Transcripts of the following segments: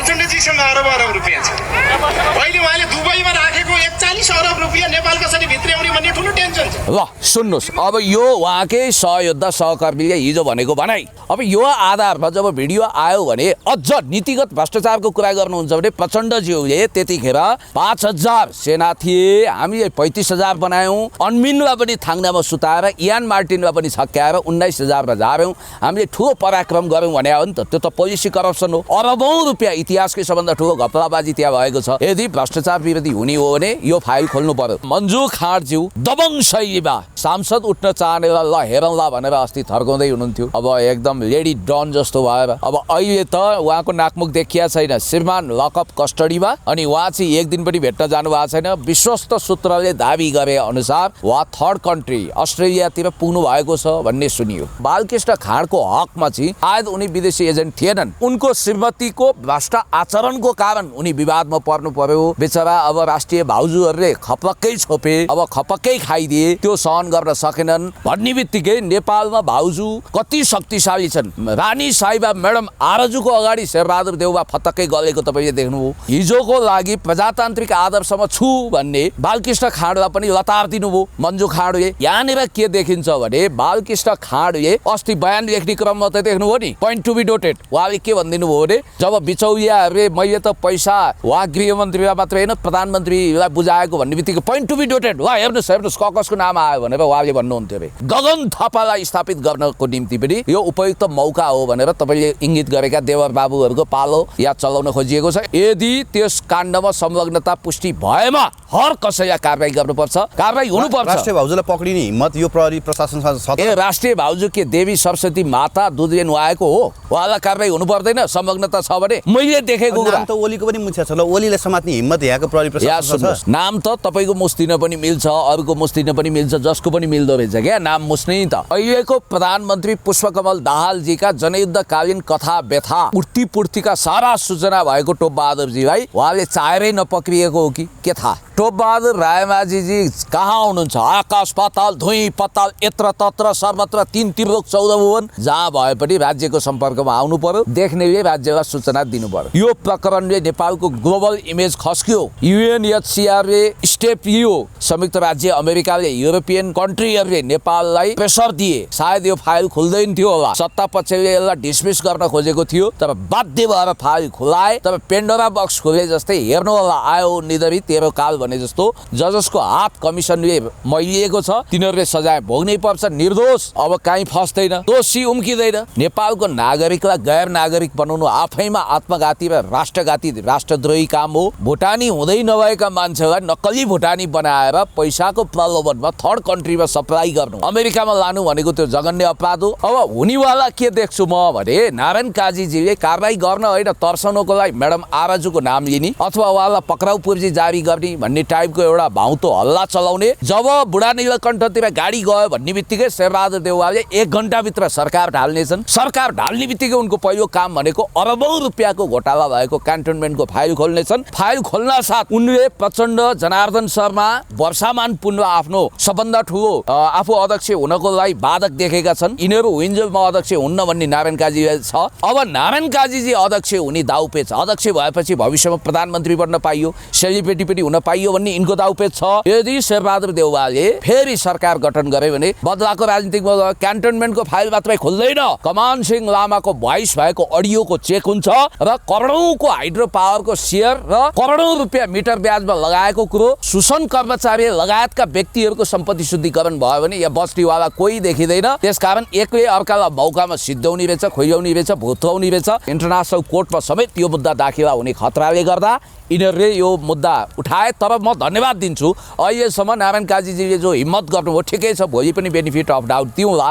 प्रचण्डजीसँग अरब रुपियाँ छ। अहिले उहाँले दुबईमा राखेको 41 अरब रुपियाँ नेपाल कसरी भित्र्याउने भन्ने ठुलो टेन्सन छ। ल सुन्नुहोस्, अब यो उहाँकै सहयोद्धा सहकर्मीले हिजो भनेको भनाइ। अब यो आधारमा जब भिडियो आयो भने अझ नीतिगत भ्रष्टाचारको कुरा गर्नुहुन्छ भने प्रचण्डज्यूले त्यतिखेर 5000 सेना थिए, हामीले 35000 बनायौँ, अन्मिनलाई पनि थाङ्नामा सुताएर इयान मार्टिनलाई पनि छक्क्याएर 19000 झार्यौँ, हामीले ठुलो पराक्रम गऱ्यौँ भने हो नि त। त्यो त पोलिसी करप्सन हो। अरबौँ रुपियाँ इतिहासकै सबभन्दा ठुलो घपलाबाजी त्यहाँ भएको छ। यदि भ्रष्टाचार विरोधी हुने हो भने यो फाइल खोल्नु पर्यो। मन्जु खाँडज्यू दबङ शैलीमा सांसद उठ्न चाहने ल हेरौँला भनेर अस्ति थर्काउँदै हुनुहुन्थ्यो। अब एकदम लेडी डन जस्तो भएर अब अहिले त उहाँको नाकमुख देखिया छैन। श्रीमान लकअप कस्टडीमा, अनि उहाँ चाहिँ एक दिन पनि भेट्न जानु भएको छैन। विश्वस्त सूत्रले दाबी गरे अनुसार उहाँ थर्ड कन्ट्री अस्ट्रेलियातिर पुग्नु भएको छ भन्ने सुनियो। बालकृष्ण खाँडको हकमा चाहिँ सायद उनी विदेशी एजेन्ट थिएनन्। उनको श्रीमतीको भ्रष्ट आचरणको कारण उनी विवादमा पर्नु पर्यो। बेचारा अब राष्ट्रिय भाउजूहरूले खपक्कै छोपे, अब खपक्कै खाइदिए, त्यो सहन गर्न सकेनन् भन्ने बित्तिकै नेपालमा भाउजू कति शक्तिशाली छन्। रानी साहिबा म्याडम आरजुको अगाडि शेरबहादुर देउवा फतक्कै गलेको तपाईँले देख्नुभयो। हिजोको लागि प्रजातान्त्रिक आदर्शमा छु भन्ने बालकृष्ण खाँडलाई पनि लतार दिनुभयो मन्जु खाँडले। यहाँनिर के देखिन्छ भने बालकृष्ण खाँडले अस्ति बयान लेख्ने क्रममा त देख्नुभयो नि, पोइन्ट टु बी नोटेड। उहाँले के भनिदिनु भयो भने जब बिचौलियाहरूले मैले त पैसा उहाँ गृहमन्त्रीलाई मात्रै होइन प्रधानमन्त्रीलाई बुझाएको भन्ने बित्तिकै पोइन्ट टु बी नोटेड। ल हेर्नुहोस् कसको नाम आयो भनेर उहाँले भन्नुहुन्थ्यो अरे। गगन थापालाई स्थापित गर्नको निम्ति पनि यो उपयुक्त मौका हो भनेर तपाईँले इङ्गित गरेका देवर बाबुहरूको पालो या चलाउन खोजिएको छ। यदि त्यस काण्डमा संलग्नता पुष्टि भएमा हर कसैलाई कारबाही गर्नुपर्छ, कारबाही हुनुपर्छ। राष्ट्रिय भाउजूलाई पक्रिने हिम्मत यो प्रहरी प्रशासनसँग छ। ए राष्ट्रिय भाउजू के देवी सरस्वती माता दुध लिनु आएको हो, उहाँलाई कारबाही हुनु पर्दैन संलग्नता छ भने? मैले देखेको कुरा त ओलीको पनि मुछ्या छ। ल ओलीले समात्ने हिम्मत यहाँको प्रहरी प्रशासन छ। नाम त तपाईँको मुस्तिन पनि मिल्छ, अरूको मुस्तिन पनि मिल्छ, जसको पनि मिल्दो रहेछ क्या नाम मुस्ने त। अहिलेको प्रधानमन्त्री पुष्पकमल दाहालजीका जनयुद्धकालीन कथा व्यथा उठ्तीपूर्तिका सारा सूचना भएको टोपबहादुरजी भाइ उहाँले चाहेरै नपक्रिएको हो कि के थाहा? टोपबहादुर रायमाझीजी कहाँ हुनुहुन्छ? आकाश पाताल धुई पताल यत्र तत्र सर्वत्र 3 त्रिलोक 14 भुवन जहाँ भए पनि राज्यको सम्पर्कमा आउनु पर्यो, देख्नेले राज्यलाई सूचना दिनु पर्यो। यो प्रकरणले नेपालको ग्लोबल इमेज खस्क्यो। UNHCRले स्टेप लियो, संयुक्त राज्य अमेरिकाले युरोपियन कन्ट्रीहरूले नेपाललाई प्रेसर दिए। सायद यो फाइल खुल्दैन थियो होला, सत्ता पक्षले यसलाई डिसमिस गर्न खोजेको थियो, तर बाध्य भएर फाइल खुलाए। तर पेन्डोरा बक्स खुले जस्तै हेर्नु होला, आयो निधरी तेरो काल भने जस्तो जजसको हात कमिसनले मैलिएको छ, तिनीहरूले सजाय भोग्नै पर्छ। निर्दोष अब कहीँ फस्दैन, दोषी उम्किँदैन। नेपालको नागरिकलाई गैर नागरिक बनाउनु आफैमा आत्मघाती र राष्ट्रघाती राष्ट्रद्रोही काम हो। भुटानी हुँदै नभएका मान्छेलाई नक्कली भुटानी बनाएर पैसाको प्रलोभनमा थर्ड कन्ट्रीमा सप्लाई गर्नु, अमेरिकामा लानु भनेको त्यो जघन्य अपराध हो। अब हुनेवाला के देख्छु म भने नारायण काजीजीले कारबाही गर्न होइन तर्साउनको लागि म्याडम आरजुको नाम लिने अथवा उहाँलाई पक्राउ पूर्जी जारी गर्ने भन्ने टाइपको एउटा भाउतो हल्ला चलाउने। जब बुढा नीलकण्ठतिर गाडी गयो भन्ने बित्तिकै शेरबहादुर देउवाले 1 घण्टाभित्र सरकार ढाल्नेछन्। सरकार ढाल्ने बित्तिकै उनको पहिलो काम भनेको अरबौँ रुपियाँको घोटाला भएको क्यान्टोनमेन्टको फाइल खोल्नेछन्। फाइल खोल्न साथ उनले प्रचण्ड जनार्दन शर्मा वर्षामान पुनमा आफ्नो सबभन्दा ठुलो आफू अध्यक्ष हुनको लागि बाधक देखेका छन्। यिनीहरू हुइन्जेल म अध्यक्ष हुन्न भन्ने नारायण काजी छ। अब नारायण काजीजी अध्यक्ष हुने दाउपेच, अध्यक्ष भएपछि भविष्यमा प्रधानमन्त्री बन्न पाइयो, सेलिब्रेटी पनि हुन पाइयो भन्ने यिनको दाउपेच छ। यदि शेरबहादुर देउवाले फेरि सरकार गठन गरे भने बदलाको राजनीतिक क्यान्टोनमेन्टको फाइल मात्रै खुल्दैन, कमान सिंह लामाको भोइस भएको अडियोको चेक हुन्छ र करोडौँको हाइड्रो पावरको सेयर र करोडौँ रुपियाँ मिटर ब्याजमा लगाएको कुरो सुसन कर्मचारी लगायतका व्यक्तिहरूको सम्पत्ति शुद्धिकरण भयो भने यहाँ बस्तीवाला कोही देखिँदैन। त्यसकारण एकले अर्कालाई मौकामा सिद्ध्याउने रहेछ, खोइल्याउने रहेछ, भुत्याउने रहेछ। इन्टरनेसनल कोर्टमा समेत यो मुद्दा दाखिला हुने खतराले गर्दा यिनीहरूले यो मुद्दा उठाए। तर म धन्यवाद दिन्छु अहिलेसम्म नारायण काजीजीले जो हिम्मत गर्नुभयो ठिकै छ, भोलि पनि बेनिफिट अफ डाउट दिउँला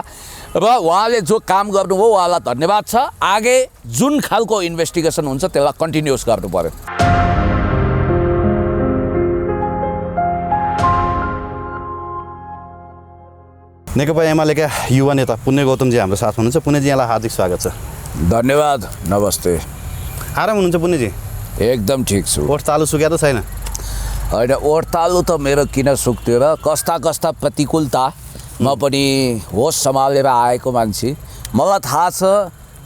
र उहाँले जो काम गर्नुभयो उहाँलाई धन्यवाद छ। आगे जुन खालको इन्भेस्टिगेसन हुन्छ त्यसलाई कन्टिन्युस गर्नु पर्यो। नेकपा एमालेका युवा नेता पुण्य गौतमजी हाम्रो साथमा हुनुहुन्छ। पुण्यजी यहाँलाई हार्दिक स्वागत छ। धन्यवाद, नमस्ते। आराम हुनुहुन्छ पुण्यजी? एकदम ठिक छु। ओठ तालु सुक्या त छैन? होइन, ओठ तालु त मेरो किन सुक्थ्यो र कस्ता कस्ता प्रतिकूलता म पनि होस सम्हालेर आएको मान्छे। मलाई थाहा छ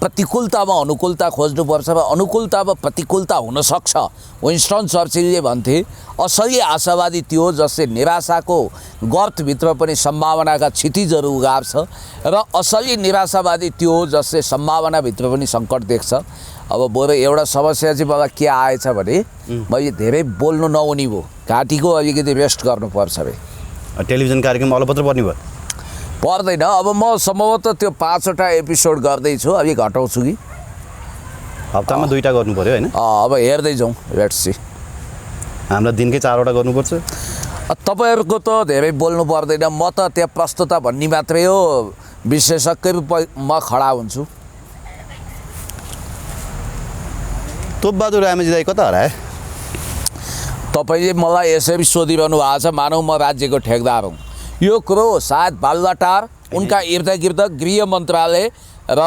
प्रतिकूलतामा अनुकूलता खोज्नुपर्छ र अनुकूलतामा प्रतिकूलता हुनसक्छ। विन्स्टन चर्चिलले भन्थे असली आशावादी त्यो जसले निराशाको गर्तभित्र पनि सम्भावनाका क्षितिजहरू उगार्छ र असली निराशावादी त्यो जसले सम्भावनाभित्र पनि सङ्कट देख्छ। अब बरु एउटा समस्या चाहिँ मलाई के आएछ भने मैले धेरै बोल्नु नहुने भयो, घाँटीको अलिकति रेस्ट गर्नुपर्छ अरे। टेलिभिजन कार्यक्रम अलपत्र पर्ने भयो? पर्दैन, अब म सम्भवतः त्यो 5वटा एपिसोड गर्दैछु, अलि घटाउँछु कि हप्तामा 2टा गर्नु पर्यो होइन? अब हेर्दै जाउँ, लेट्स सी। हामीलाई दिनकै 4वटा गर्नुपर्छ। तपाईँहरूको त धेरै बोल्नु पर्दैन, म त त्यहाँ प्रस्तुता भन्ने मात्रै हो, विशेषज्ञ रूपमा खडा हुन्छु। तोपबहादुर रायमाझी दाइ कता हराए? तपाईँले मलाई यसरी सोधिरहनु भएको छ मानौ म राज्यको ठेकदार हुँ। यो कुरो सायद बालुवाटार, उनका इर्द गिर्द गृह मन्त्रालय र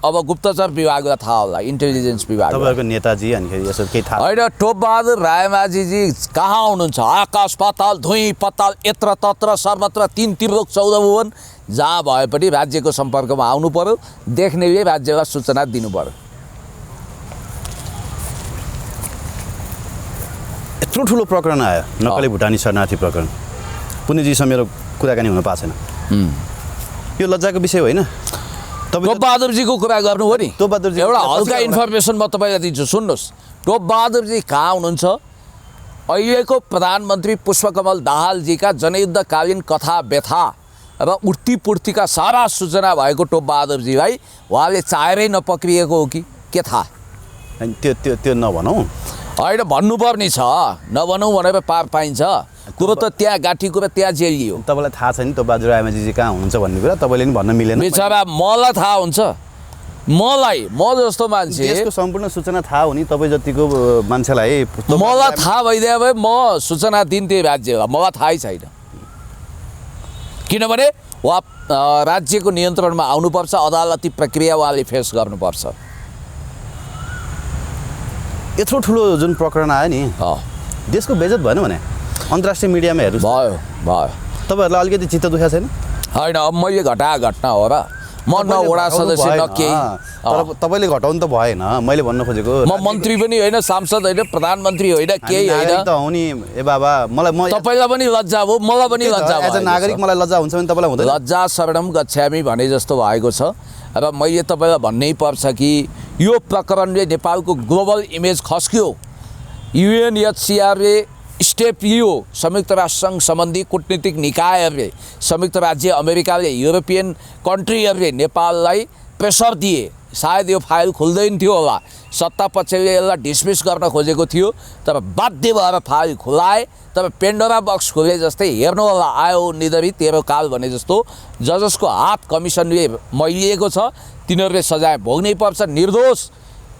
अब गुप्तचर विभागलाई थाहा होला, इन्टेलिजेन्स विभाग। तपाईँहरूको नेताजी अनि यसो केही थाहा होइन, टोपबहादुर रायमाझीजी कहाँ हुनुहुन्छ? आकाश पाताल धुइँ पताल यत्र तत्र सर्वत्र 3 त्रिलोक 14 भुवन, जहाँ भए पनि राज्यको सम्पर्कमा आउनु पर्यो, देख्नेले राज्यलाई सूचना दिनु पर्यो। यत्रो ठुलो प्रकरण आयो, नक्कली भुटानी शरणार्थी प्रकरण, पुण्यजीसँग मेरो कुराकानी हुन पाएको छैन। यो लज्जाको विषय होइन? टोपबहादुरजीको कुरा गर्नु हो नि, टोपबहादुरजी एउटा हल्का इन्फर्मेसन म तपाईँलाई दिन्छु, सुन्नुहोस्। टोपबहादुरजी कहाँ हुनुहुन्छ? अहिलेको प्रधानमन्त्री पुष्पकमल दाहालजीका जनयुद्धकालीन कथा व्यथा र उठ्तीपूर्तिका सारा सूचना भएको टोपबहादुरजीलाई उहाँले चाहेरै नपक्रिएको हो कि के थाहा? त्यो नभनौँ। होइन, भन्नुपर्ने छ, नभनौँ भनेर पार पाइन्छ। कुरो त त्यहाँ गाँठी कुरा त्यहाँ जेलियो। तपाईँलाई थाहा छैन टोपबहादुर रायमाझी कहाँ हुनुहुन्छ भन्ने कुरा? तपाईँले नि भन्न मिलेन। बिचरा मलाई थाहा हुन्छ, मलाई, म जस्तो मान्छे यसको सम्पूर्ण सूचना थाहा हुने तपाईँ जतिको मान्छेलाई मलाई थाहा भइदियो भए म सूचना दिन्थेँ राज्यलाई, मलाई थाहै छैन। किनभने उहाँ राज्यको नियन्त्रणमा आउनुपर्छ, अदालती प्रक्रिया उहाँले फेस गर्नुपर्छ। यत्रो ठुलो जुन प्रकरण आयो नि, देशको बेइज्जत भएन भने अन्तर्राष्ट्रिय मिडियामा हेर्नु भयो भयो। तपाईँहरूलाई अलिकति चित्त दुखेको छैन? होइन, अब मैले घटाएको घटना हो र, म न वडा सदस्य न केही। तर तपाईँले घटाउनु त भएन, मैले भन्न खोजेको। म मन्त्री पनि होइन, सांसद होइन, प्रधानमन्त्री होइन, केही होइन। त हो नि, ए बाबा, मलाई तपाईँलाई पनि लज्जा हो, मलाई पनि लज्जा एज अ नागरिक मलाई लज्जा हुन्छ भने तपाईँलाई हुँदैन? लज्जा शरणम गच्छामि भने जस्तो भएको छ। र मैले तपाईँलाई भन्नै पर्छ कि यो प्रकरणले नेपालको ग्लोबल इमेज खस्क्यो। UNHCRले स्टेप लियो, संयुक्त राष्ट्रसङ्घ सम्बन्धी कूटनीतिक निकायहरूले, संयुक्त राज्य अमेरिकाले, युरोपियन कन्ट्रीहरूले नेपाललाई प्रेसर दिए। सायद यो फाइल खुल्दैन थियो होला, सत्ता पक्षले यसलाई डिसमिस गर्न खोजेको थियो, तर बाध्य भएर फाइल खुलाए। तर पेन्डोरा बक्स खुले जस्तै हेर्नु होला, आयो निधरी तेरो काल भने जस्तो जजसको हात कमिसनले मैलिएको छ, तिनीहरूले सजाय भोग्नै पर्छ। निर्दोष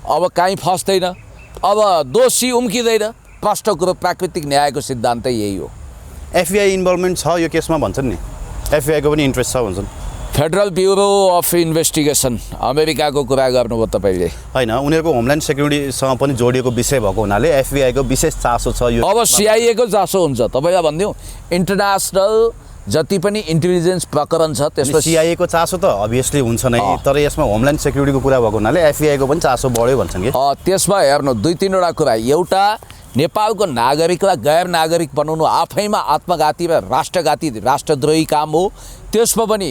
अब काहीँ फस्दैन, अब दोषी उम्किँदैन। प्रष्ट कुरो प्राकृतिक न्यायको सिद्धान्त यही हो। FBI इन्भल्भमेन्ट छ यो केसमा भन्छन् नि, FBI को पनि इन्ट्रेस्ट छ भन्छन्। फेडरल ब्युरो अफ इन्भेस्टिगेसन अमेरिकाको कुरा गर्नुभयो तपाईँले? होइन, उनीहरूको होमल्यान्ड सेक्युरिटीसँग पनि जोडिएको विषय भएको हुनाले FBI को विशेष चासो छ यो। अब CIA को चासो हुन्छ, तपाईँलाई भनिदिउँ, इन्टरनेसनल जति पनि इन्टेलिजेन्स प्रकरण छ त्यसमा CIA को चासो त अभियसली हुन्छ नै, तर यसमा होमल्यान्ड सेक्युरिटीको कुरा भएको हुनाले FBI को पनि चासो बढ्यो भन्छन् कि? त्यसमा हेर्नु 2-3वटा कुरा। एउटा, नेपालको नागरिकलाई गैर नागरिक बनाउनु आफैमा आत्मघाती र राष्ट्रघाती राष्ट्रद्रोही काम हो। त्यसमा पनि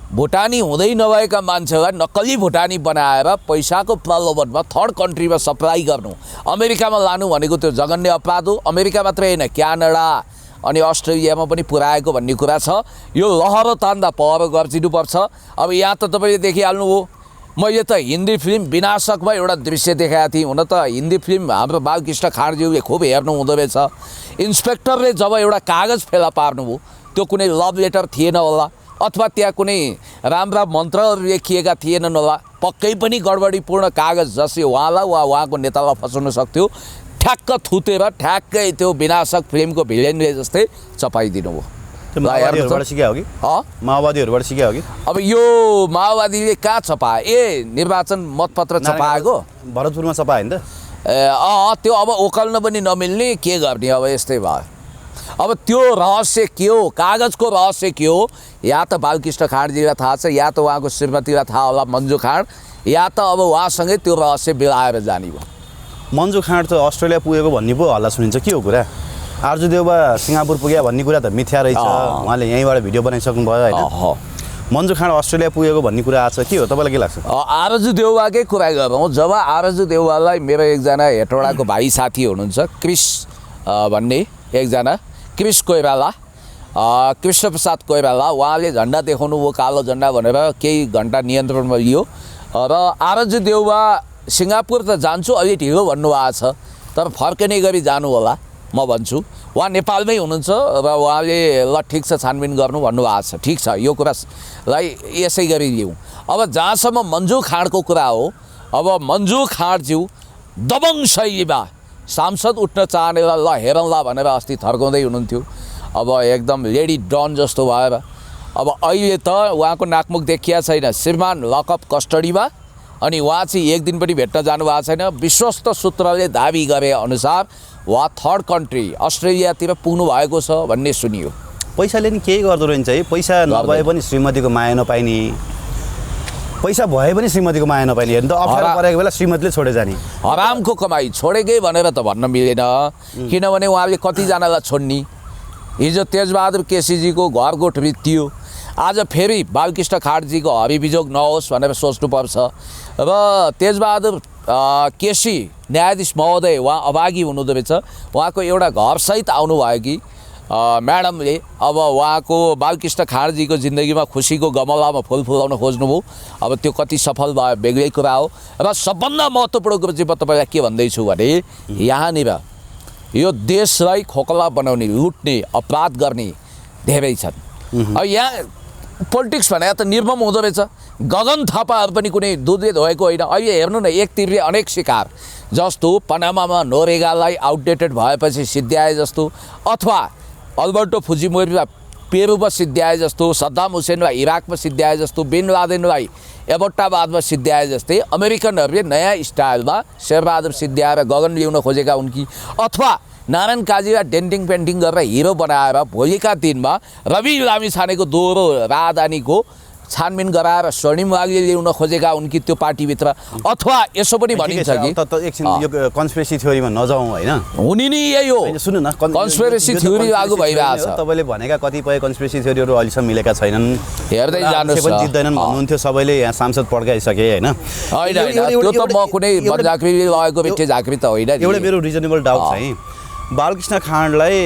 भुटानी हुँदै नभएका मान्छेलाई नक्कली भुटानी बनाएर पैसाको प्रलोभनमा थर्ड कन्ट्रीमा सप्लाई गर्नु, अमेरिकामा लानु भनेको त्यो जघन्य अपराध हो। अमेरिका मात्रै होइन, क्यानाडा अनि अस्ट्रेलियामा पनि पुऱ्याएको भन्ने कुरा छ। यो लहरो तान्दा पहरो गर्जिनुपर्छ। अब यहाँ त तपाईँले देखिहाल्नुभयो, मैले त हिन्दी फिल्म विनाशकमा एउटा दृश्य देखाएको थिएँ। हुन त हिन्दी फिल्म हाम्रो बालकृष्ण खाँडज्यूले खुब हेर्नु हुँदो रहेछ। इन्सपेक्टरले जब एउटा कागज फेला पार्नुभयो, त्यो कुनै लभ लेटर थिएन होला, अथवा त्यहाँ कुनै राम्रा मन्त्रहरू लेखिएका थिएनन् होला, पक्कै पनि गडबडीपूर्ण कागज जसले उहाँलाई वा उहाँको नेतालाई फसाउन सक्थ्यो, ठ्याक्क थुतेर ठ्याक्कै त्यो विनाशक फिल्मको भिलेनले जस्तै चपाइदिनु भयो। माओवादीहरूबाट सिक्या हो कि? माओवादीहरूबाट सिक्या हो कि? अब यो माओवादीले कहाँ छपायो? निर्वाचन मतपत्र छपाएको भरतपुरमा छपायो नि त? त्यो अब ओकाल्न पनि नमिल्ने, के गर्ने अब यस्तै भयो। अब त्यो रहस्य के हो, कागजको रहस्य के हो, या त बालकृष्ण खाँडजीलाई थाहा छ, या त उहाँको श्रीमतीलाई थाहा होला मन्जु खाँड, या त अब उहाँसँगै त्यो रहस्य बेलाएर जाने भयो। मन्जु खाँड त अस्ट्रेलिया पुगेको भन्ने पो हल्ला सुनिन्छ, के हो कुरा? आर्जु देउबा सिङ्गापुर पुग्यो भन्ने कुरा त मिथ्या रहेछ, उहाँले यहीँबाट भिडियो बनाइसक्नु भयो होइन। मन्जु खाँड अस्ट्रेलिया पुगेको भन्ने कुरा आएको छ, के हो तपाईँलाई के लाग्छ? आरजु देउवाकै कुरा गरौँ। जब आरजु देउवालाई मेरो एकजना हेटौडाको भाइ साथी हुनुहुन्छ क्रिस भन्ने एकजना, क्रिस कोइराला, कृष्ण प्रसाद कोइराला, उहाँले झन्डा देखाउनु भयो कालो झन्डा भनेर केही घन्टा नियन्त्रणमा लियो र आरजु देउवा सिङ्गापुर त जान्छु अलि ढिलो भन्नुभएको छ, तर फर्किने गरी जानु होला म भन्छु। उहाँ नेपालमै हुनुहुन्छ र उहाँले ल ठिक छ छानबिन गर्नु भन्नुभएको छ। ठिक छ, यो कुरालाई यसै गरी लिउँ। अब जहाँसम्म मन्जु खाँडको कुरा हो, अब मन्जु खाँडज्यू दबङ शैलीमा सांसद उठ्न चाहनेलाई ल हेरौँला भनेर अस्ति थर्काउँदै हुनुहुन्थ्यो। अब एकदम लेडी डन जस्तो भएर अब अहिले त उहाँको नाकमुख देखिया छैन, श्रीमान लकअप कस्टडीमा, अनि उहाँ चाहिँ एक दिन पनि भेट्न जानुभएको छैन। विश्वस्त सूत्रले दाबी गरे अनुसार उहाँ थर्ड कन्ट्री अस्ट्रेलियातिर पुग्नु भएको छ भन्ने सुनियो। पैसाले नि केही गर्दो रहेछ है, पैसा नभए पनि श्रीमतीको माया नपाइने, पैसा भए पनि श्रीमतीको माया नपाइने। हेर्नु त अप्ठ्यारो परेको बेला श्रीमतीले छोडे जाने। हरामको कमाई छोडेकै भनेर त भन्न मिलेन, किनभने उहाँले कतिजनालाई छोड्ने। हिजो तेजबहादुर केसीजीको घरगोठ भित्तियो, आज फेरि बालकृष्ण खाँडजीको हरिविजोग नहोस् भनेर सोच्नुपर्छ। र तेजबहादुर केसी न्यायाधीश महोदय उहाँ अभागी हुनुहुँदो रहेछ, उहाँको एउटा घरसहित आउनुभयो कि म्याडमले। अब उहाँको बालकृष्ण खाँडजीको जिन्दगीमा खुसीको गमलामा फुल फुलाउन खोज्नुभयो। अब त्यो कति सफल भयो बेग्लै कुरा हो। र सबभन्दा महत्त्वपूर्ण कुरो चाहिँ म तपाईँलाई के भन्दैछु भने यहाँनिर यो देशलाई खोकला बनाउने, लुट्ने, अपराध गर्ने धेरै छन्। अब यहाँ पोलिटिक्स भने त निर्मम हुँदो रहेछ। गगन थापाहरू पनि कुनै दुधले धोएको होइन। अहिले हेर्नु न, एक तिर्रे अनेक शिकार जस्तो पनामामा नोरेगालाई आउटडेटेड भएपछि सिद्ध्याए जस्तो, अथवा अल्बर्टो फुजिमोरीलाई पेरुमा सिद्ध्याए जस्तो, सद्दाम हुसेनलाई इराकमा सिद्ध्याए जस्तो, बिन लादेनलाई एबोट्टाबादमा सिद्ध्याए जस्तै अमेरिकनहरूले नयाँ स्टाइलमा शेरबहादुर सिद्ध्याएर गगन ल्याउन खोजेका हुन् कि, अथवा नारायण काजीलाई डेन्टिङ पेन्टिङ गरेर हिरो बनाएर भोलिका दिनमा रवि लामिछानेको दोहोरो राजधानीको छानबिन गराएर स्वर्णिम वाग्ले ल्याउन खोजेका हुन् कि त्यो पार्टीभित्र, अथवा यसो पनि भनिन्छ कि एकछिन यो कन्स्पिरेसी थ्योरीमा नजाउँ होइन, हुने नि यही हो। सुन्नु न, कन्स्पिरेसी थ्योरी लागु भइरहेछ। तपाईँले भनेका कतिपय कन्स्पिरेसी थ्योरीहरू अहिलेसम्म मिलेका छैनन्, हेर्दै जानुहोस् न। जित्दैनन् भन्नुहुन्थ्यो, सबैले यहाँ सांसद पड्काइसके होइन। त्यो त म कुनै बनझाँक्रीले लगेको भेटे झाँक्री त होइन। एउटा मेरो रिजनेबल डाउट छ है, बालकृष्ण खाँडलाई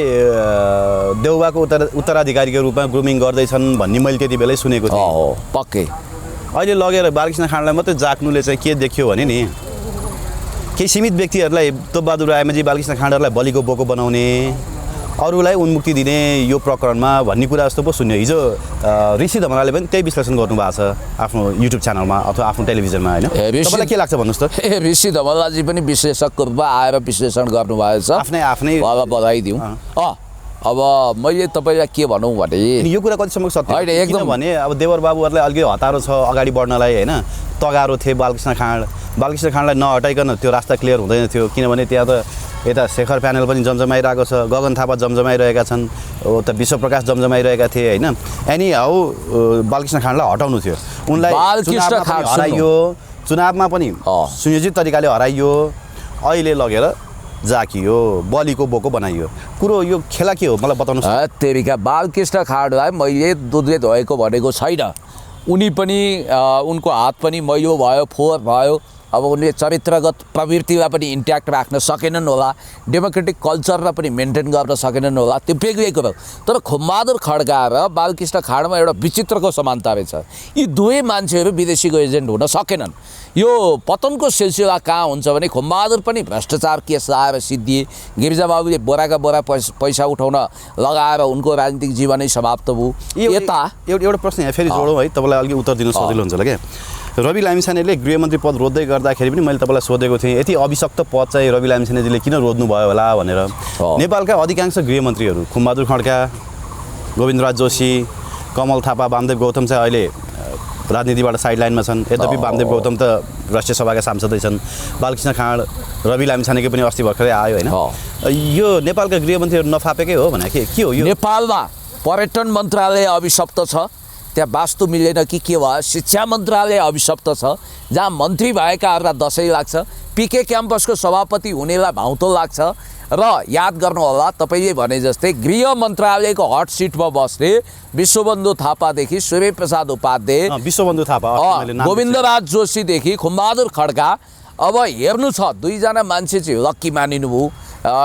देउबाको उत्तराधिकारीको रूपमा ग्रुमिङ गर्दैछन् भन्ने मैले त्यति बेलै सुनेको थिएँ। पक्कै अहिले लगेर बालकृष्ण खाँडलाई मात्रै जाक्नुले चाहिँ के देखियो भने नि, केही सीमित व्यक्तिहरूलाई तोपबहादुर रायमाझी बालकृष्ण खाँडहरूलाई बलिको बोको बनाउने, अरूलाई उन्मुक्ति दिने यो प्रकरणमा भन्ने कुरा जस्तो पो सुन्यो। हिजो ऋषि धमलाले पनि त्यही विश्लेषण गर्नुभएको छ आफ्नो युट्युब च्यानलमा अथवा आफ्नो टेलिभिजनमा होइन। तपाईँलाई के लाग्छ भन्नुहोस् त? ऋषि धमलाजी पनि विश्लेषकको रूपमा आएर विश्लेषण गर्नुभएको छ, आफ्नै बधाई दिउँ। अब मैले तपाईँलाई के भनौँ भने यो कुरा कतिसम्म सत्य होइन, एकदम भने अब देवर बाबुहरूलाई अलिकति हतारो छ अगाडि बढ्नलाई होइन, तगारो थिए बालकृष्ण खाँडलाई नहटाइकन त्यो रास्ता क्लियर हुँदैन थियो, किनभने त्यहाँ त यता शेखर प्यानल पनि जमजमाइरहेको छ, गगन थापा जमजमाइरहेका छन्, उता विश्वप्रकाश जमजमाइरहेका थिए होइन। एनी हाउ बालकृष्ण खाँडलाई हटाउनु थियो, उनलाई हराइयो, चुनावमा पनि सुयोजित तरिकाले हराइयो, अहिले लगेर जाकियो, बलिको बोको बनाइयो। कुरो यो खेला के हो मलाई बताउनुहोस्। तेरिका बालकृष्ण खाँडलाई मैले दुधले धोएको भनेको छैन। उनी पनि उनको हात पनि मैलो भयो, फोहोर भयो। अब उनले चरित्रगत प्रवृत्तिलाई पनि इन्ट्याक्ट राख्न सकेनन् होला, डेमोक्रेटिक कल्चरलाई पनि मेन्टेन गर्न सकेनन् होला, त्यो बेग्लै कुरो। तर खुमबहादुर खड्का र बालकृष्ण खाँडमा एउटा विचित्रको समानता रहेछ। यी दुवै मान्छेहरू विदेशीको एजेन्ट हुन सकेनन्। यो पतनको सिलसिला कहाँ हुन्छ भने खुमबहादुर पनि भ्रष्टाचार केस आएर सिद्धिए, गिरिजाबाबुले बोराका बोरा पैसा उठाउन लगाएर उनको राजनीतिक जीवनै समाप्त भयो। यता एउटा प्रश्न यहाँ फेरि जोडौँ है, तपाईँलाई अलिकति उत्तर दिनु सजिलो हुन्छ होला क्या। रवि लामिछानेले गृहमन्त्री पद रोज्दै गर्दाखेरि पनि मैले तपाईँलाई सोधेको थिएँ, यति अभिशप्त पद चाहिँ रवि लामिछानेजीले किन रोज्नुभयो होला भनेर। नेपालका अधिकांश गृहमन्त्रीहरू खुमबहादुर खड्का, गोविन्दराज जोशी, कमल थापा, वामदेव गौतम चाहिँ अहिले राजनीतिबाट साइडलाइनमा छन्। यद्यपि वामदेव गौतम त राष्ट्रिय सभाका सांसदै छन्। बालकृष्ण खाँड, रवि लामिछानेकै पनि अस्ति भर्खरै आयो होइन। यो नेपालका गृहमन्त्रीहरू नफापेकै हो भने के हो? यो नेपालमा पर्यटन मन्त्रालय अभिशप्त छ, त्यहाँ वास्तु मिलेन कि के भयो शिक्षा मन्त्रालय अभिशप्त छ जहाँ मन्त्री भएकाहरूलाई दसैँ लाग्छ पिके क्याम्पसको सभापति हुनेलाई भाउँतो लाग्छ र याद गर्नुहोला तपाईँले भने जस्तै गृह मन्त्रालयको हट सिटमा बस्ने विश्वबन्धु थापादेखि सूर्यप्रसाद उपाध्याय विश्वबन्धु थापा गोविन्दराज जोशीदेखि खुमबहादुर खड्का अब हेर्नु छ दुईजना मान्छे चाहिँ लक्की मानिनुभयो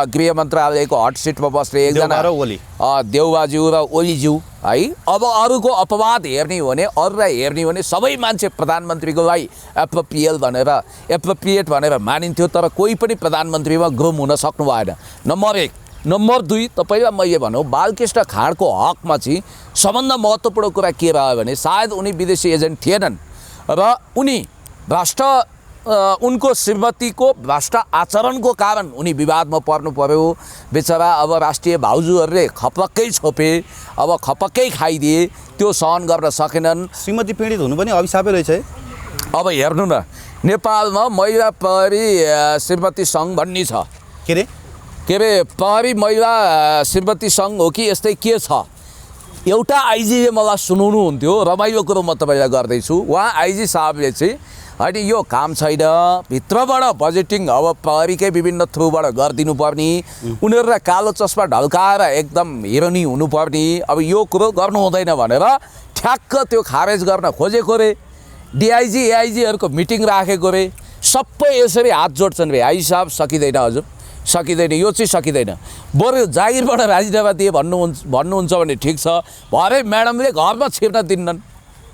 गृह मन्त्रालयको हट सिटमा बस्ने एकजना देउबाज्यू र ओलीज्यू है अब अरूको अपवाद हेर्ने हो भने अरूलाई हेर्ने हो भने सबै मान्छे प्रधानमन्त्रीको लागि एप्रोप्रिएट भनेर मानिन्थ्यो तर कोही पनि प्रधानमन्त्रीमा ग्रुम हुन सक्नु भएन नम्बर 1 नम्बर 2 तपाईँलाई मैले भनौँ बालकृष्ण खाँडको हकमा चाहिँ सबभन्दा महत्त्वपूर्ण कुरा के रह्यो भने सायद उनी विदेशी एजेन्ट थिएनन् र उनी उनको श्रीमतीको भ्रष्ट आचरणको कारण उनी विवादमा पर्नु पर्यो बेचारा अब राष्ट्रिय भाउजूहरूले खपक्कै छोपे अब खपक्कै खाइदिए त्यो सहन गर्न सकेनन् श्रीमती पीडित हुनु पनि अभिशापै रहेछ है अब हेर्नु न नेपालमा महिला प्रहरी श्रीमती सङ्घ भन्ने छ के अरे प्रहरी महिला श्रीमती सङ्घ हो कि यस्तै के छ एउटा आइजीले मलाई सुनाउनु हुन्थ्यो रमाइलो कुरो म तपाईँलाई गर्दैछु उहाँ आइजी साहबले चाहिँ होइन यो काम छैन भित्रबाट बजेटिङ अब प्रहरीकै विभिन्न थ्रुबाट गरिदिनु पर्ने उनीहरूलाई कालो चस्मा ढल्काएर एकदम हिरोनी हुनुपर्ने अब यो कुरो गर्नु हुँदैन भनेर ठ्याक्क त्यो खारेज गर्न खोजेको रे डिआइजी एआइजीहरूको मिटिङ राखेको रे सबै यसरी हात जोड्छन् रे आइजी साहब सकिँदैन हजुर सकिँदैन यो चाहिँ सकिँदैन बरु जागिरबाट राजीनामा दिए भन्नुहुन्छ भने ठिक छ भरे म्याडमले घरमा छिर्न दिन्नन्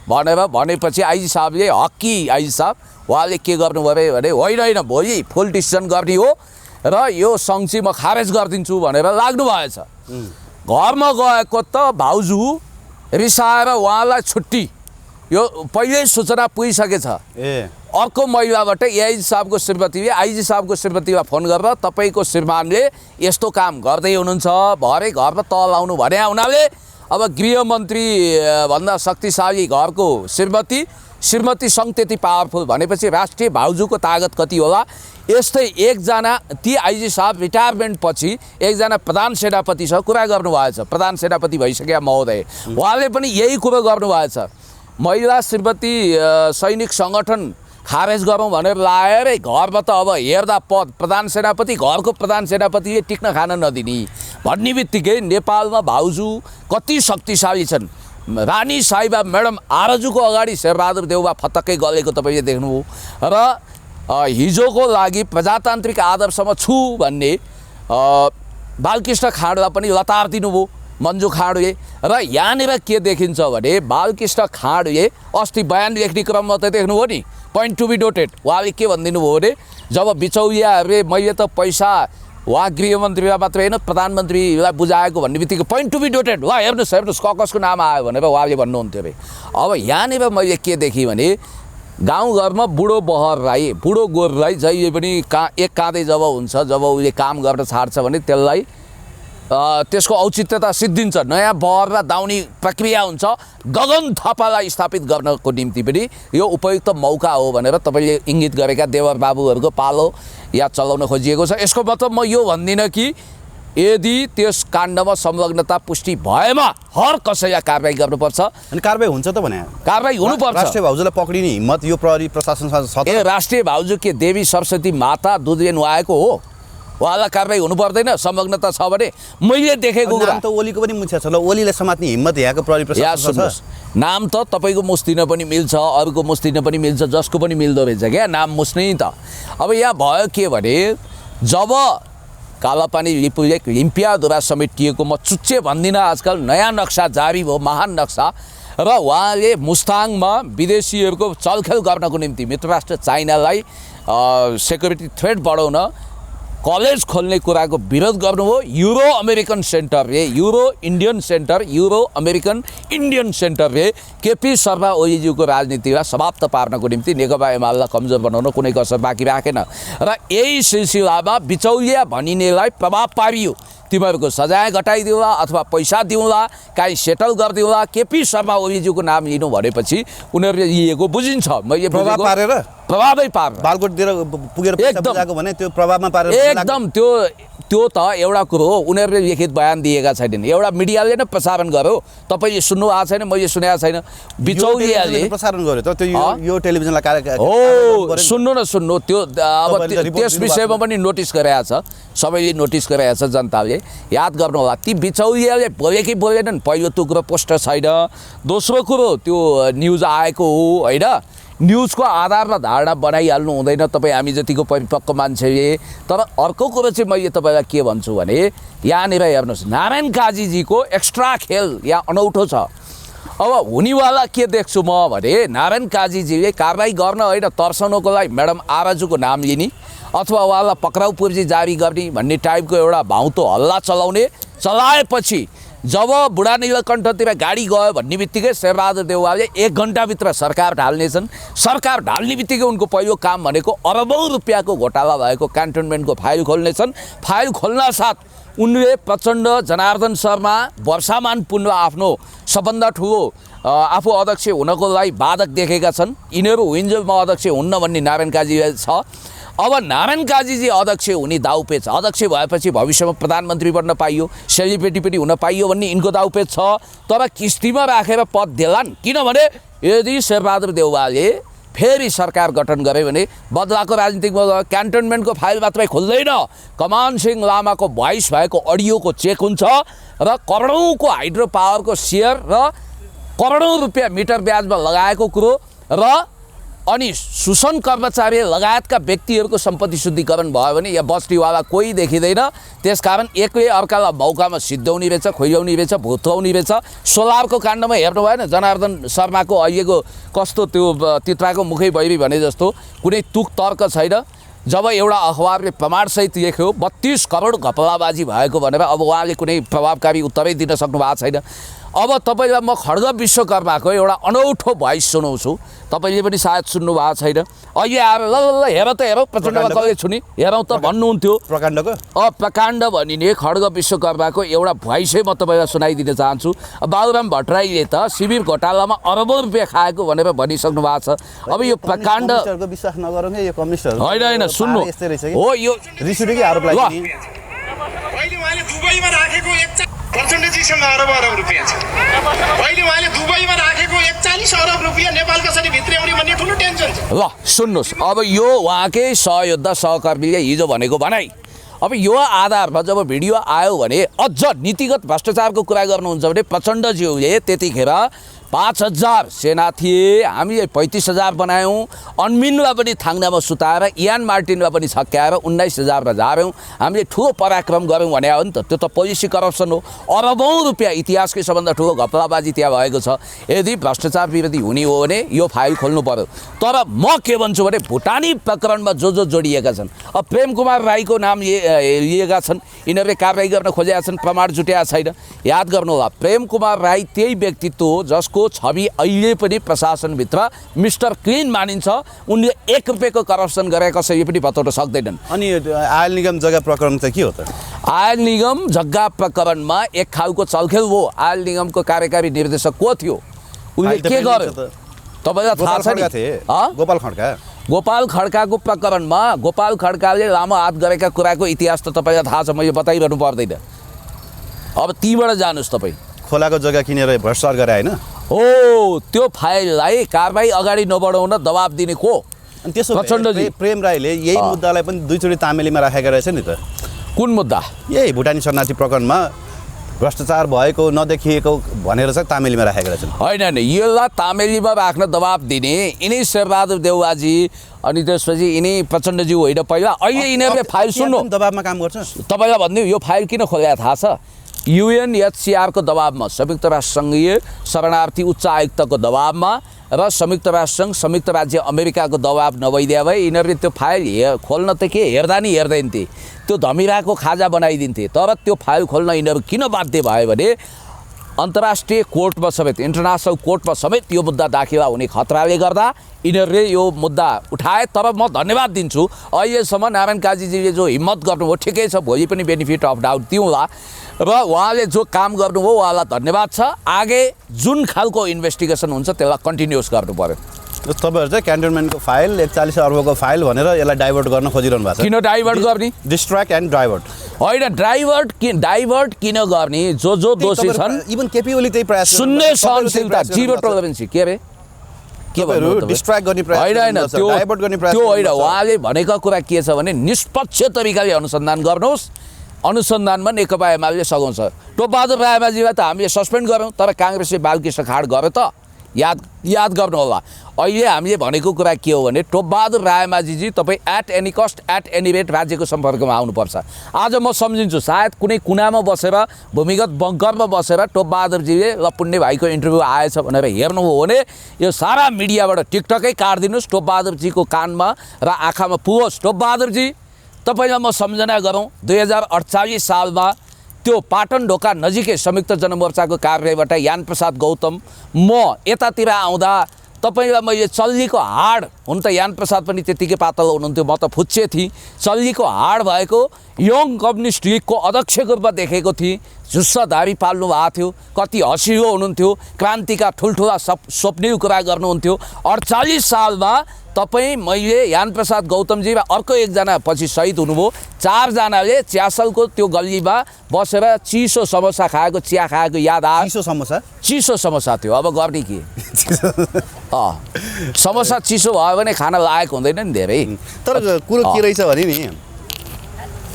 भनेर भनेपछि आइजी साहबले हक्की आइजी साहब उहाँले के गर्नुभयो भने होइन भोलि फुल डिसिसन गर्ने हो र यो सङ्घ चाहिँ म खारेज गरिदिन्छु भनेर लाग्नु भएछ घरमा गएको त भाउजू रिसाएर उहाँलाई छुट्टी यो पहिल्यै सूचना पुगिसकेछ अर्को महिलाबाट एआइजी साहबको श्रीमतीले आइजी साहबको श्रीमतीलाई फोन गरेर तपाईँको श्रीमानले यस्तो काम गर्दै हुनुहुन्छ भरे घरमा तल आउनु भने हुनाले अब गृहमन्त्री भन्दा शक्तिशाली घरको श्रीमती सङ्घ त्यति पावरफुल भनेपछि राष्ट्रिय भाउजूको तागत कति होला यस्तै एकजना ती आइजी साहब रिटायरमेन्ट पछि एकजना प्रधान सेनापति छ कुरा गर्नुभएछ प्रधान सेनापति भइसक्यो महोदय उहाँले पनि यही कुरो गर्नुभएछ महिला श्रीमती सैनिक सङ्गठन खारेज गरौँ भनेर लाएरै घरमा त अब हेर्दा पद प्रधान सेनापति घरको प्रधान सेनापतिले टिक्न खान नदिने भन्ने बित्तिकै नेपालमा भाउजू कति शक्तिशाली छन् रानी साहिबा म्याडम आरजुको अगाडि शेरबहादुर देउवा फतक्कै गलेको तपाईँले देख्नुभयो र हिजोको लागि प्रजातान्त्रिक आदर्शमा छु भन्ने बालकृष्ण खाँडलाई पनि लतार दिनुभयो मन्जु खाँडले र यहाँनिर के देखिन्छ भने बालकृष्ण खाँडले अस्ति बयान लेख्ने क्रममा त देख्नुभयो नि पोइन्ट टु बी नोटेड उहाँले के भनिदिनु भयो भने जब बिचौलियाहरूले मैले त पैसा उहाँ गृहमन्त्रीलाई मात्रै होइन प्रधानमन्त्रीलाई बुझाएको भन्ने बित्तिकै पोइन्ट टु बी नोटेड वा हेर्नुहोस् कसको नाम आयो भनेर उहाँले भन्नुहुन्थ्यो अरे अब यहाँनिर मैले के देखेँ भने गाउँघरमा बुढो बहरलाई बुढो गोरलाई जहिले पनि एक काँधे जब हुन्छ जब उसले काम गर्न छाड्छ भने त्यसलाई त्यसको औचित्यता सिद्धिन्छ नयाँ बहर र दाउनी प्रक्रिया हुन्छ गगन थापालाई स्थापित गर्नको निम्ति पनि यो उपयुक्त मौका हो भनेर तपाईँले इङ्गित गरेका देवर बाबुहरूको पालो या चलाउन खोजिएको छ यसको मतलब म यो भन्दिनँ कि यदि त्यस काण्डमा संलग्नता पुष्टि भएमा हर कसैलाई कारबाही गर्नुपर्छ अनि कारबाही हुन्छ त भने कारबाही हुनुपर्छ राष्ट्रिय भाउजूलाई पक्रिने हिम्मत यो प्रहरी प्रशासनसँग छ ए राष्ट्रिय भाउजू के देवी सरस्वती माता दुधले नुहाएको हो उहाँलाई कारबाही हुनु पर्दैन संलग्नता छ भने मैले देखेको कुरा त ओलीको पनि मुछ्या छ ल ओलीले समात्ने हिम्मत यहाँको प्रहरी प्रशासन छ नाम त तपाईँको मुस्तिन पनि मिल्छ अरूको मुस्तिन पनि मिल्छ जसको पनि मिल्दो रहेछ क्या नाम मुस्ने त अब यहाँ भयो के भने जब कालापानी लिम्पियाद्वारा समेटिएको म चुच्चे भन्दिनँ आजकल नयाँ नक्सा जारी भयो महान नक्सा र उहाँले मुस्ताङमा विदेशीहरूको चलखेल गर्नको निम्ति मित्र राष्ट्र चाइनालाई सेक्युरिटी थ्रेट बढाउन कलेज खोल्ने कुराको विरोध गर्नुभयो युरो अमेरिकन सेन्टरले केपी शर्मा ओलीज्यूको राजनीतिलाई समाप्त पार्नको निम्ति नेकपा एमालेलाई कमजोर बनाउन कुनै कसर बाँकी राखेन र यही सिलसिलामा बिचौलिया भनिनेलाई प्रभाव पारियो तिमीहरूको सजाय घटाइदिउँला अथवा पैसा दिउँला काहीँ सेटल गरिदिउँला केपी शर्मा ओलीज्यूको नाम लिनु भनेपछि उनीहरूले लिएको बुझिन्छ मैले प्रभावै पार्न बालकोटतिर पुगेर पैसा एकदम। बुझाएको भने त्यो प्रभावमा पारेर एकदम त्यो त एउटा कुरो हो, उनीहरूले लिखित बयान दिएका छैनन्, एउटा मिडियाले नै प्रसारण गर्यो, तपाईँले सुन्नु भएको छैन, मैले सुनेको छैन। बिचौलियाले प्रसारण गर्यो त त्यो यो टेलिभिजनलाई हो सुन्नु त्यो अब तपाईँले रिपोर्ट त्यस विषयमा पनि नोटिस गरेको छ, सबैले नोटिस गरेको छ, जनताले याद गर्नु होला। ती बिचौलियाले बोले कि बोलेनन्, पहिलो त्यो कुरो पोस्टर छैन, दोस्रो कुरो त्यो न्युज आएको हो होइन, न्युजको आधारमा धारणा बनाइहाल्नु हुँदैन तपाईँ हामी जतिको परिपक्व मान्छेले। तर अर्को कुरो चाहिँ मैले तपाईँलाई के भन्छु भने यहाँनिर हेर्नुहोस्, नारायण काजीजीको एक्स्ट्रा खेल यहाँ अनौठो छ। अब हुनेवाला के देख्छु म भने नारायण काजीजीले कारबाही गर्न होइन, तर्साउनको लागि म्याडम आराजुको नाम लिने अथवा उहाँलाई पक्राउ पूर्जी जारी गर्ने भन्ने टाइपको एउटा भाउतो हल्ला चलाएपछि जब बुढा नीलकण्ठतिर गाडी गयो भन्ने बित्तिकै शेरबहादुर देउवाले 1 घन्टाभित्र सरकार ढाल्नेछन्। सरकार ढाल्ने बित्तिकै उनको पहिलो काम भनेको अरबौँ रुपियाँको घोटाला भएको क्यान्टोनमेन्टको फाइल खोल्नेछन्। फाइल खोल्न साथ उनले प्रचण्ड, जनार्दन शर्मा, वर्षामान पुन आफ्नो सबभन्दा ठुलो आफू अध्यक्ष हुनको लागि बाधक देखेका छन्। यिनीहरू हुइन्जेल म अध्यक्ष हुन्न भन्ने नारायण काजी छ। अब नारायण काजीजी अध्यक्ष हुने दाउपेच, अध्यक्ष भएपछि भविष्यमा प्रधानमन्त्री बन्न पाइयो, सेलिब्रेटी पनि हुन पाइयो भन्ने यिनको दाउपेच छ। तर किस्तीमा राखेर पद देलान्, किनभने यदि शेरबहादुर देउवाले फेरि सरकार गठन गरे भने बदलाको राजनीतिक क्यान्टोनमेन्टको फाइल मात्रै खोल्दैन, कमान सिंह लामाको भोइस भएको अडियोको चेक हुन्छ र करोडौँको हाइड्रो पावरको सेयर र करोडौँ रुपियाँ मिटर ब्याजमा लगाएको कुरो र अनि सुसन कर्मचारी लगायतका व्यक्तिहरूको सम्पत्ति शुद्धिकरण भयो भने यहाँ बस्तीवाला कोही देखिँदैन। त्यसकारण एकले अर्कालाई मौकामा सिद्ध्याउने रहेछ, खोइल्याउने रहेछ, भुत्याउने रहेछ। सोलारको काण्डमा हेर्नु भएन जनार्दन शर्माको अहिलेको कस्तो त्यो तित्राको मुखै भैरी भने जस्तो कुनै तुक तर्क छैन। जब एउटा अखबारले प्रमाणसहित लेख्यो 32 करोड घपलाबाजी भएको भनेर अब उहाँले कुनै प्रभावकारी उत्तरै दिन सक्नु भएको छैन। अब तपाईँलाई म खड्ग विश्वकर्माको एउटा अनौठो भोइस सुनाउँछु, तपाईँले पनि सायद सुन्नु भएको छैन। अहिले आएर ल हेर त हेरौँ प्रचण्डमा कहिले छुनी हेरौँ त भन्नुहुन्थ्यो। प्रकाण्ड भनिने खड्ग विश्वकर्माको एउटा भोइसै म तपाईँलाई सुनाइदिन चाहन्छु। बाबुराम भट्टराईले त शिविर घोटालामा अरबौँ रुपियाँ खाएको भनेर भनिसक्नु भएको छ। अब यो प्रकाण्ड विश्वास नगरौँ यो कम्युनिस्टहरू होइन सुन्नु हो यो रिसुटेकै आरोप लाग्यो। अहिले उहाँले दुबईमा राखेको प्रचण्डजीसँग अरब रुपियाँ छ। अहिले उहाँले दुबईमा राखेको 41 अरब रुपियाँ नेपाल कसरी भित्र्याउने भन्ने ठुलो टेन्सन छ। ल सुन्नुहोस्, अब यो उहाँकै सहयोद्धा सहकर्मीले हिजो भनेको भनाइ। अब यो आधारमा जब भिडियो आयो भने अझ नीतिगत भ्रष्टाचारको कुरा गर्नुहुन्छ भने प्रचण्डज्यूले त्यतिखेर 5000 सेना थिए, हामीले 35,000 बनायौँ, अन्मिनलाई पनि थाङ्नामा सुताएर इयान मार्टिनलाई पनि छक्क्याएर 19,000मा झार्यौँ, हामीले ठुलो पराक्रम गऱ्यौँ भने हो नि त। त्यो त पोलिसी करप्सन हो। अरबौँ रुपियाँ इतिहासकै सबभन्दा ठुलो घपलाबाजी त्यहाँ भएको छ। यदि भ्रष्टाचार विरोधी हुने हो भने यो फाइल खोल्नु पर्यो। तर म के भन्छु भने भुटानी प्रकरणमा जो जोडिएका छन्, अब प्रेम कुमार राईको नाम लिएका छन्, यिनीहरूले कारबाही गर्न खोजेका छन्, प्रमाण जुटेका छैन। याद गर्नु होला प्रेम कुमार राई त्यही व्यक्तित्व हो जसको छवि अहिले पनि प्रशासनभित्र मिस्टर क्लिन मानिन्छ। उनले 1 रुपियाँको करप्सन गरे कसैले पनि बताउन सक्दैनन्। अनि आयल निगम जग्गा प्रकरण चाहिँ के हो त? आयल निगम जग्गा प्रकरणमा एक खालको चलखेल हो। आयल निगमको कार्यकारी निर्देशक को थियो, उनले के गर्यो तपाईँलाई थाहा छ नि? गोपाल खड्काको प्रकरणमा गोपाल खड्काले लामो हात गरेका कुराको इतिहास त तपाईँलाई थाहा छ, मैले बताइरहनु पर्दैन। अब तीबाट जानुहोस् तपाईँ। खोलाको जग्गा किनेर भ्रष्टाचार गरे होइन? हो त्यो फाइललाई कारबाही अगाडि नबढाउन दबाब दिने को? अनि त्यसो प्रचण्डजी प्रेम राईले यही मुद्दालाई पनि दुईचोटि तामेलीमा राखेको रहेछ नि त। कुन मुद्दा? यही भुटानी शरणार्थी प्रकरणमा भ्रष्टाचार भएको नदेखिएको भनेर चाहिँ तामेलीमा राखेको रहेछ। होइन यसलाई तामेलीमा राख्न दबाब दिने यिनै शेरबहादुर देउवाजी अनि त्यसपछि यिनै प्रचण्डजी होइन पहिला। अहिले यिनीहरूले फाइल सुन्नु दबाबमा काम गर्छ। तपाईँलाई भनिदिउँ यो फाइल किन खोलेको थाहा छ? UNHCRको दबाबमा, संयुक्त राष्ट्रसङ्घीय शरणार्थी उच्च आयुक्तको दबाबमा र संयुक्त राष्ट्रसङ्घ संयुक्त राज्य अमेरिकाको दबाब नभइदिए भए यिनीहरूले त्यो फाइल खोल्न त के हेर्दा नि हेर्दैन थिए, त्यो धमिराको खाजा बनाइदिन्थे। तर त्यो फाइल खोल्न यिनीहरू किन बाध्य भयो भने अन्तर्राष्ट्रिय कोर्टमा समेत, इन्टरनेसनल कोर्टमा समेत यो मुद्दा दाखिला हुने खतराले गर्दा यिनीहरूले यो मुद्दा उठाए। तर म धन्यवाद दिन्छु अहिलेसम्म नारायण काजीजीले जो हिम्मत गर्नुभयो ठिकै छ, भोलि पनि बेनिफिट अफ डाउट दिउँला र उहाँले जो काम गर्नुभयो उहाँलाई धन्यवाद छ। आगे जुन खालको इन्भेस्टिगेसन हुन्छ त्यसलाई कन्टिन्युस गर्नु पर्यो। तपाईँहरू चाहिँ क्यान्टोनमेन्टको फाइल 41 अर्बको फाइल भनेर यसलाई डाइभर्ट गर्न खोजिरहनु भएको छ। किन डाइभर्ट गर्ने? डिस्ट्र्याक्ट एन्ड डाइभर्ट होइन, डाइभर्ट किन गर्ने? जो दोषी छन् इभन केपी ओली त्यही प्रयास शून्य सहनशीलता, जिरो टलरेन्सी। के रे के भन्नु? डिस्ट्र्याक्ट गर्ने प्रयास, होइन डाइभर्ट गर्ने प्रयास होइन। उहाँले भनेको कुरा के छ भने निष्पक्ष तरिकाले अनुसन्धान गर्नुहोस्। अनुसन्धानमा नेकपा एमाले सघाउँछ। टोपबहादुर रायमाझीलाई त हामीले सस्पेन्ड गऱ्यौँ, तर काङ्ग्रेसले बालकृष्ण खाँड गर्यो त। याद गर्नु होला। अहिले हामीले भनेको कुरा के हो भने टोपबहादुर रायमाझीजी तपाईँ at any cost at any rate राज्यको सम्पर्कमा आउनुपर्छ। आज म सम्झिन्छु सायद कुनै कुनामा बसेर भूमिगत बङ्करमा बसेर टोपबहादुरजीले ल पुण्य भाइको इन्टरभ्यू आएछ भनेर हेर्नुभयो भने यो सारा मिडियाबाट टिकटकै काटिदिनुहोस्, टोपबहादुरजीको कानमा र आँखामा पुगोस्। टोपबहादुरजी, तपाईँलाई म सम्झना गरौँ 2048 सालमा त्यो पाटन ढोका नजिकै संयुक्त जनमोर्चाको कार्यालयबाट यान प्रसाद गौतम म यतातिर आउँदा तपाईँलाई मैले चल्लीको हाड, हुन त यान प्रसाद पनि त्यत्तिकै पातलो हुनुहुन्थ्यो, म त फुच्चे थिएँ, चल्लीको हाड भएको यङ कम्युनिस्ट लिगको अध्यक्षको रूपमा देखेको थिएँ। झुस्सा धारी पाल्नु भएको थियो, कति हँसिलो हुनुहुन्थ्यो, क्रान्तिका ठुल्ठुला स्वप्निल कुरा गर्नुहुन्थ्यो। 48 सालमा तपाईँ, मैले, यान प्रसाद गौतमजी र अर्को एकजना पछि शहीद हुनुभयो। 4 जनाले च्यासलको त्यो गल्लीमा बसेर चिसो समोसा खाएको, चिया खाएको याद आयो। चिसो समोसा थियो, अब गर्ने के? समोसा चिसो भयो भने खाना लायक हुँदैन नि धेरै। तर कुरो के रहेछ भने नि,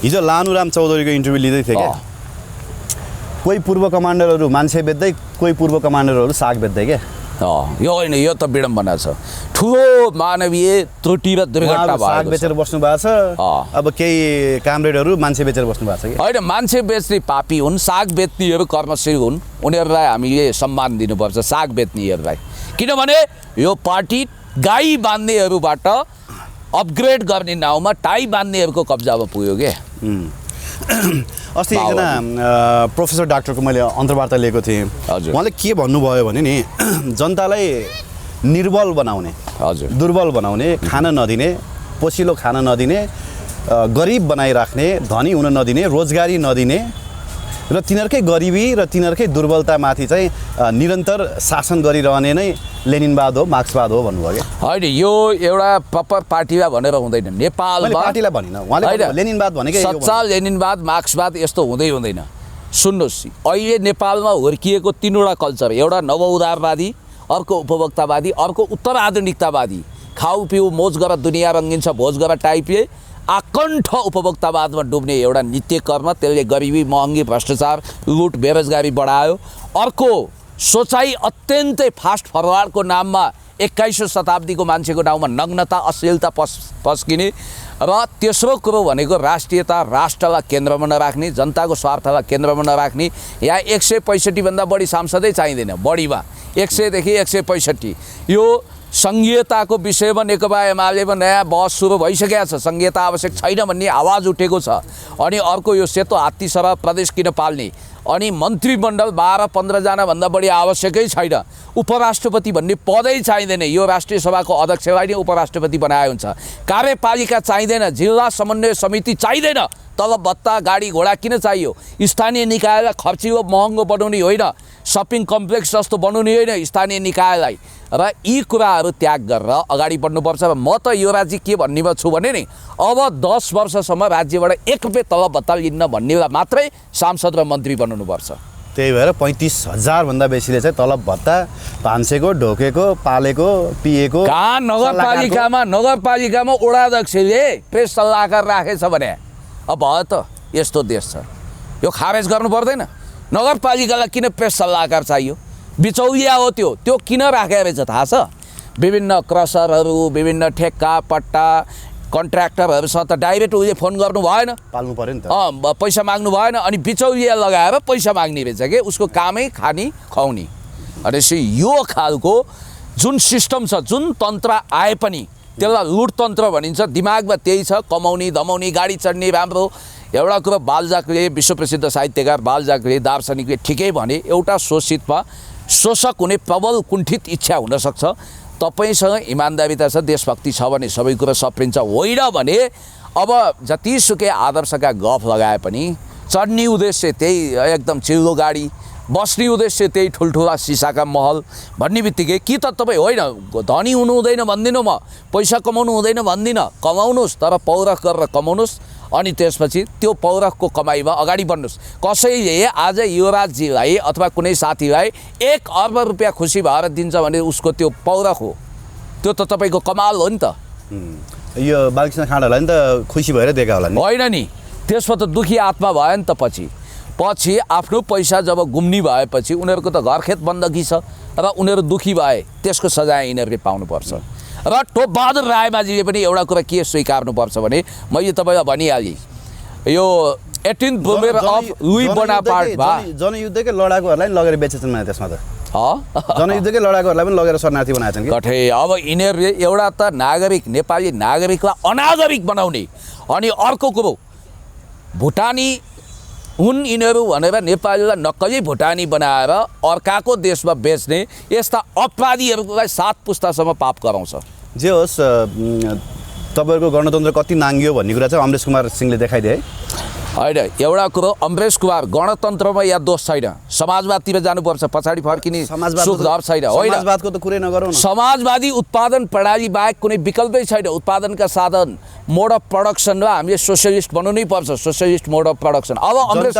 हिजो लानुराम चौधरीको इन्टरभ्यू लिँदै थिएँ क्या, कोही पूर्व कमान्डरहरू मान्छे बेच्दै, कोही पूर्व कमान्डरहरू साग बेच्दै क्या। यो होइन, यो त विडम्बना छ, ठुलो मानवीय त्रुटि र दुर्घटना भयो। साग बेचेर बस्नु भएको छ, अब केही कामरेडहरू मान्छे बेचेर बस्नु भएको छ कि होइन? मान्छे बेच्ने पापी हुन्, साग बेच्नेहरू कर्मशील हुन्, उनीहरूलाई हामीले सम्मान दिनुपर्छ, साग बेच्नेहरूलाई। किनभने यो पार्टी गाई बान्नेहरूबाट अपग्रेड गर्ने नाउँमा टाई बान्नेहरूको कब्जामा पुग्यो क्या। अस्ति एकजना प्रोफेसर डाक्टरको मैले अन्तर्वार्ता लिएको थिएँ। उहाँले के भन्नुभयो भने नि, जनतालाई निर्बल बनाउने, दुर्बल बनाउने, खान नदिने, पोसिलो खान नदिने, गरिब बनाइराख्ने, धनी हुन नदिने, रोजगारी नदिने र तिनीहरूकै गरिबी र तिनीहरूकै दुर्बलतामाथि चाहिँ निरन्तर शासन गरिरहने नै लेनिनवाद हो, मार्क्सवाद हो भन्नुभयो क्या। होइन, यो एउटा प्रपर पार्टीलाई भनेर हुँदैन। नेपालमा पार्टीलाई भनिन, उहाँले लेनिनवाद भनेकै सच्चा लेनिनवाद मार्क्सवाद यस्तो हुँदैन। सुन्नुहोस्, अहिले नेपालमा हुर्किएको 3वटा कल्चर, एउटा नवउदारवादी, अर्को उपभोक्तावादी, अर्को उत्तर आधुनिकतावादी, खाऊ पिउ मोज गर दुनियाँ रङ्गिन्छ भोज गर टाइपले आकण्ठ उपभोक्तावादमा डुब्ने एउटा नित्य कर्म, त्यसले गरिबी, महँगी, भ्रष्टाचार, लुट, बेरोजगारी बढायो। अर्को सोचाइ अत्यन्तै फास्ट फरवार्डको नाममा 21औं शताब्दीको मान्छेको नाउँमा नग्नता, अश्लीलता पस्किने। र तेस्रो कुरो भनेको राष्ट्रियता, राष्ट्रलाई केन्द्रमा नराख्ने, जनताको स्वार्थलाई केन्द्रमा नराख्ने। यहाँ 165 भन्दा बढी सांसदै चाहिँदैन, बढीमा 100 देखि 165। यो सङ्घीयताको विषयमा नेकपा एमालेमा नयाँ बहस सुरु भइसकेको छ। सङ्घीयता आवश्यक छैन भन्ने आवाज उठेको छ। अनि अर्को यो सेतो हात्ती सरह प्रदेश किन पाल्ने, अनि मन्त्रीमण्डल 12-15 जनाभन्दा बढी आवश्यकै छैन। उपराष्ट्रपति भन्ने पदै चाहिँदैन, यो राष्ट्रिय सभाको अध्यक्षलाई नै उपराष्ट्रपति बनाए हुन्छ। कार्यपालिका चाहिँदैन, जिल्ला समन्वय समिति चाहिँदैन, तलब भत्ता गाडी घोडा किन चाहियो? स्थानीय निकायलाई खर्चिलो महँगो बनाउने होइन, सपिङ कम्प्लेक्स जस्तो बनाउने होइन स्थानीय निकायलाई। र यी कुराहरू त्याग गरेर अगाडि बढ्नुपर्छ। र म त यो राज्य के भन्नेमा छु भने नि, अब 10 वर्षसम्म राज्यबाट 1 रुपियाँ तलब भत्ता लिन्न भन्नेलाई मात्रै सांसद र मन्त्री बनाउनुपर्छ। त्यही भएर 35,000 भन्दा बेसीले चाहिँ तलब भत्ता भान्सेको, ढोकेको, पालेको, पिएको। कहाँ नगरपालिकामा वडा अध्यक्षले प्रेस सल्लाहकार राखेछ भने अब भयो त, यस्तो देश छ। यो खारेज गर्नु पर्दैन। नगरपालिकालाई किन प्रेस सल्लाहकार चाहियो? बिचौलिया हो त्यो किन राखेको रहेछ थाहा छ? विभिन्न क्रसरहरू, विभिन्न ठेक्का पट्टा कन्ट्र्याक्टरहरूसँग त डाइरेक्ट उसले फोन गर्नु भएन, पाल्नु पर्यो नि त, पैसा माग्नु भएन। अनि बिचौलिया लगाएर पैसा माग्ने रहेछ कि उसको कामै खानी खुवाउने। भनेपछि यो खालको जुन सिस्टम छ, जुन तन्त्र आए पनि त्यसलाई लुटतन्त्र भनिन्छ। दिमागमा त्यही छ, कमाउने धमाउने, गाडी चढ्ने राम्रो। एउटा कुरो बालजाकले, विश्वप्रसिद्ध साहित्यकार बालजाकले, दार्शनिकले ठिकै भने, एउटा शोषितमा शोषक हुने प्रबल कुण्ठित इच्छा हुनसक्छ। तपाईँसँग इमान्दारिता छ, देशभक्ति छ भने सबै कुरो सप्रिन्छ। होइन भने अब जतिसुकै आदर्शका गफ लगाए पनि चढ्ने उद्देश्य त्यही एकदम चिल्लो गाडी, बस्ने उद्देश्य त्यही ठुल्ठुला सिसाका महल भन्ने बित्तिकै कि त तपाईँ होइन धनी हुनु हुँदैन भन्दिनँ म, पैसा कमाउनु हुँदैन भन्दिनँ, कमाउनुहोस् तर पौरख गरेर कमाउनुहोस् अनि त्यसपछि त्यो पौरखको कमाइमा अगाडि बढ्नुहोस्। कसैले आज युवराजजीलाई अथवा कुनै साथीलाई 1 अर्ब रुपियाँ खुसी भएर दिन्छ भने उसको त्यो पौरख हो, त्यो त तपाईँको कमाल हो नि त। यो बालकृष्ण खाँडालाई नि त खुसी भएर दिएका होला नि, होइन नि, त्यसमा त दुखी आत्मा भयो नि त। पछि आफ्नो पैसा जब गुम्नी भएपछि उनीहरूको त घरखेत बन्दकी छ र उनीहरू दुखी भए, त्यसको सजाय यिनीहरूले पाउनुपर्छ। र टोपबहादुर रायमाझीले पनि एउटा कुरा के स्वीकार्नुपर्छ भने मैले तपाईँलाई भनिहालेँ, यो 18 वुमेन अफ लुई बोनापार्ट जनयुद्धकै लडाकुहरूलाई लगेर बेचेछन् भने त्यसमा त जनयुद्धकै लडाकुहरूलाई पनि लगेर शरणार्थी बनाएछन् कि कठे। अब यिनीहरूले एउटा त नागरिक नेपाली नागरिकलाई अनागरिक बनाउने, अनि अर्को कुरो भुटानी हुन् यिनीहरू भनेर नेपालीलाई नक्कली भुटानी बनाएर अर्काको देशमा बेच्ने यस्ता अपराधीहरूलाई 7 पुस्तासम्म पाप गराउँछ। जे होस्, तपाईँहरूको गणतन्त्र कति नाङ्गियो भन्ने कुरा चाहिँ अमरेश कुमार सिंहले देखाइदिए है। होइन, एउटा कुरो अमरेश कुमार गणतन्त्रमा या दोष छैन, समाजवादतिर जानुपर्छ, पछाडि फर्किने सुखधर छैन। होइन, समाजवादको त कुरै नगरौँ न। समाजवादी उत्पादन प्रणाली बाहेक कुनै विकल्पै छैन। उत्पादनका साधन मोड अफ प्रडक्सनमा हामीले सोसियलिस्ट बनाउनै पर्छ, सोसियलिस्ट मोड अफ प्रडक्सन। अब अमरेश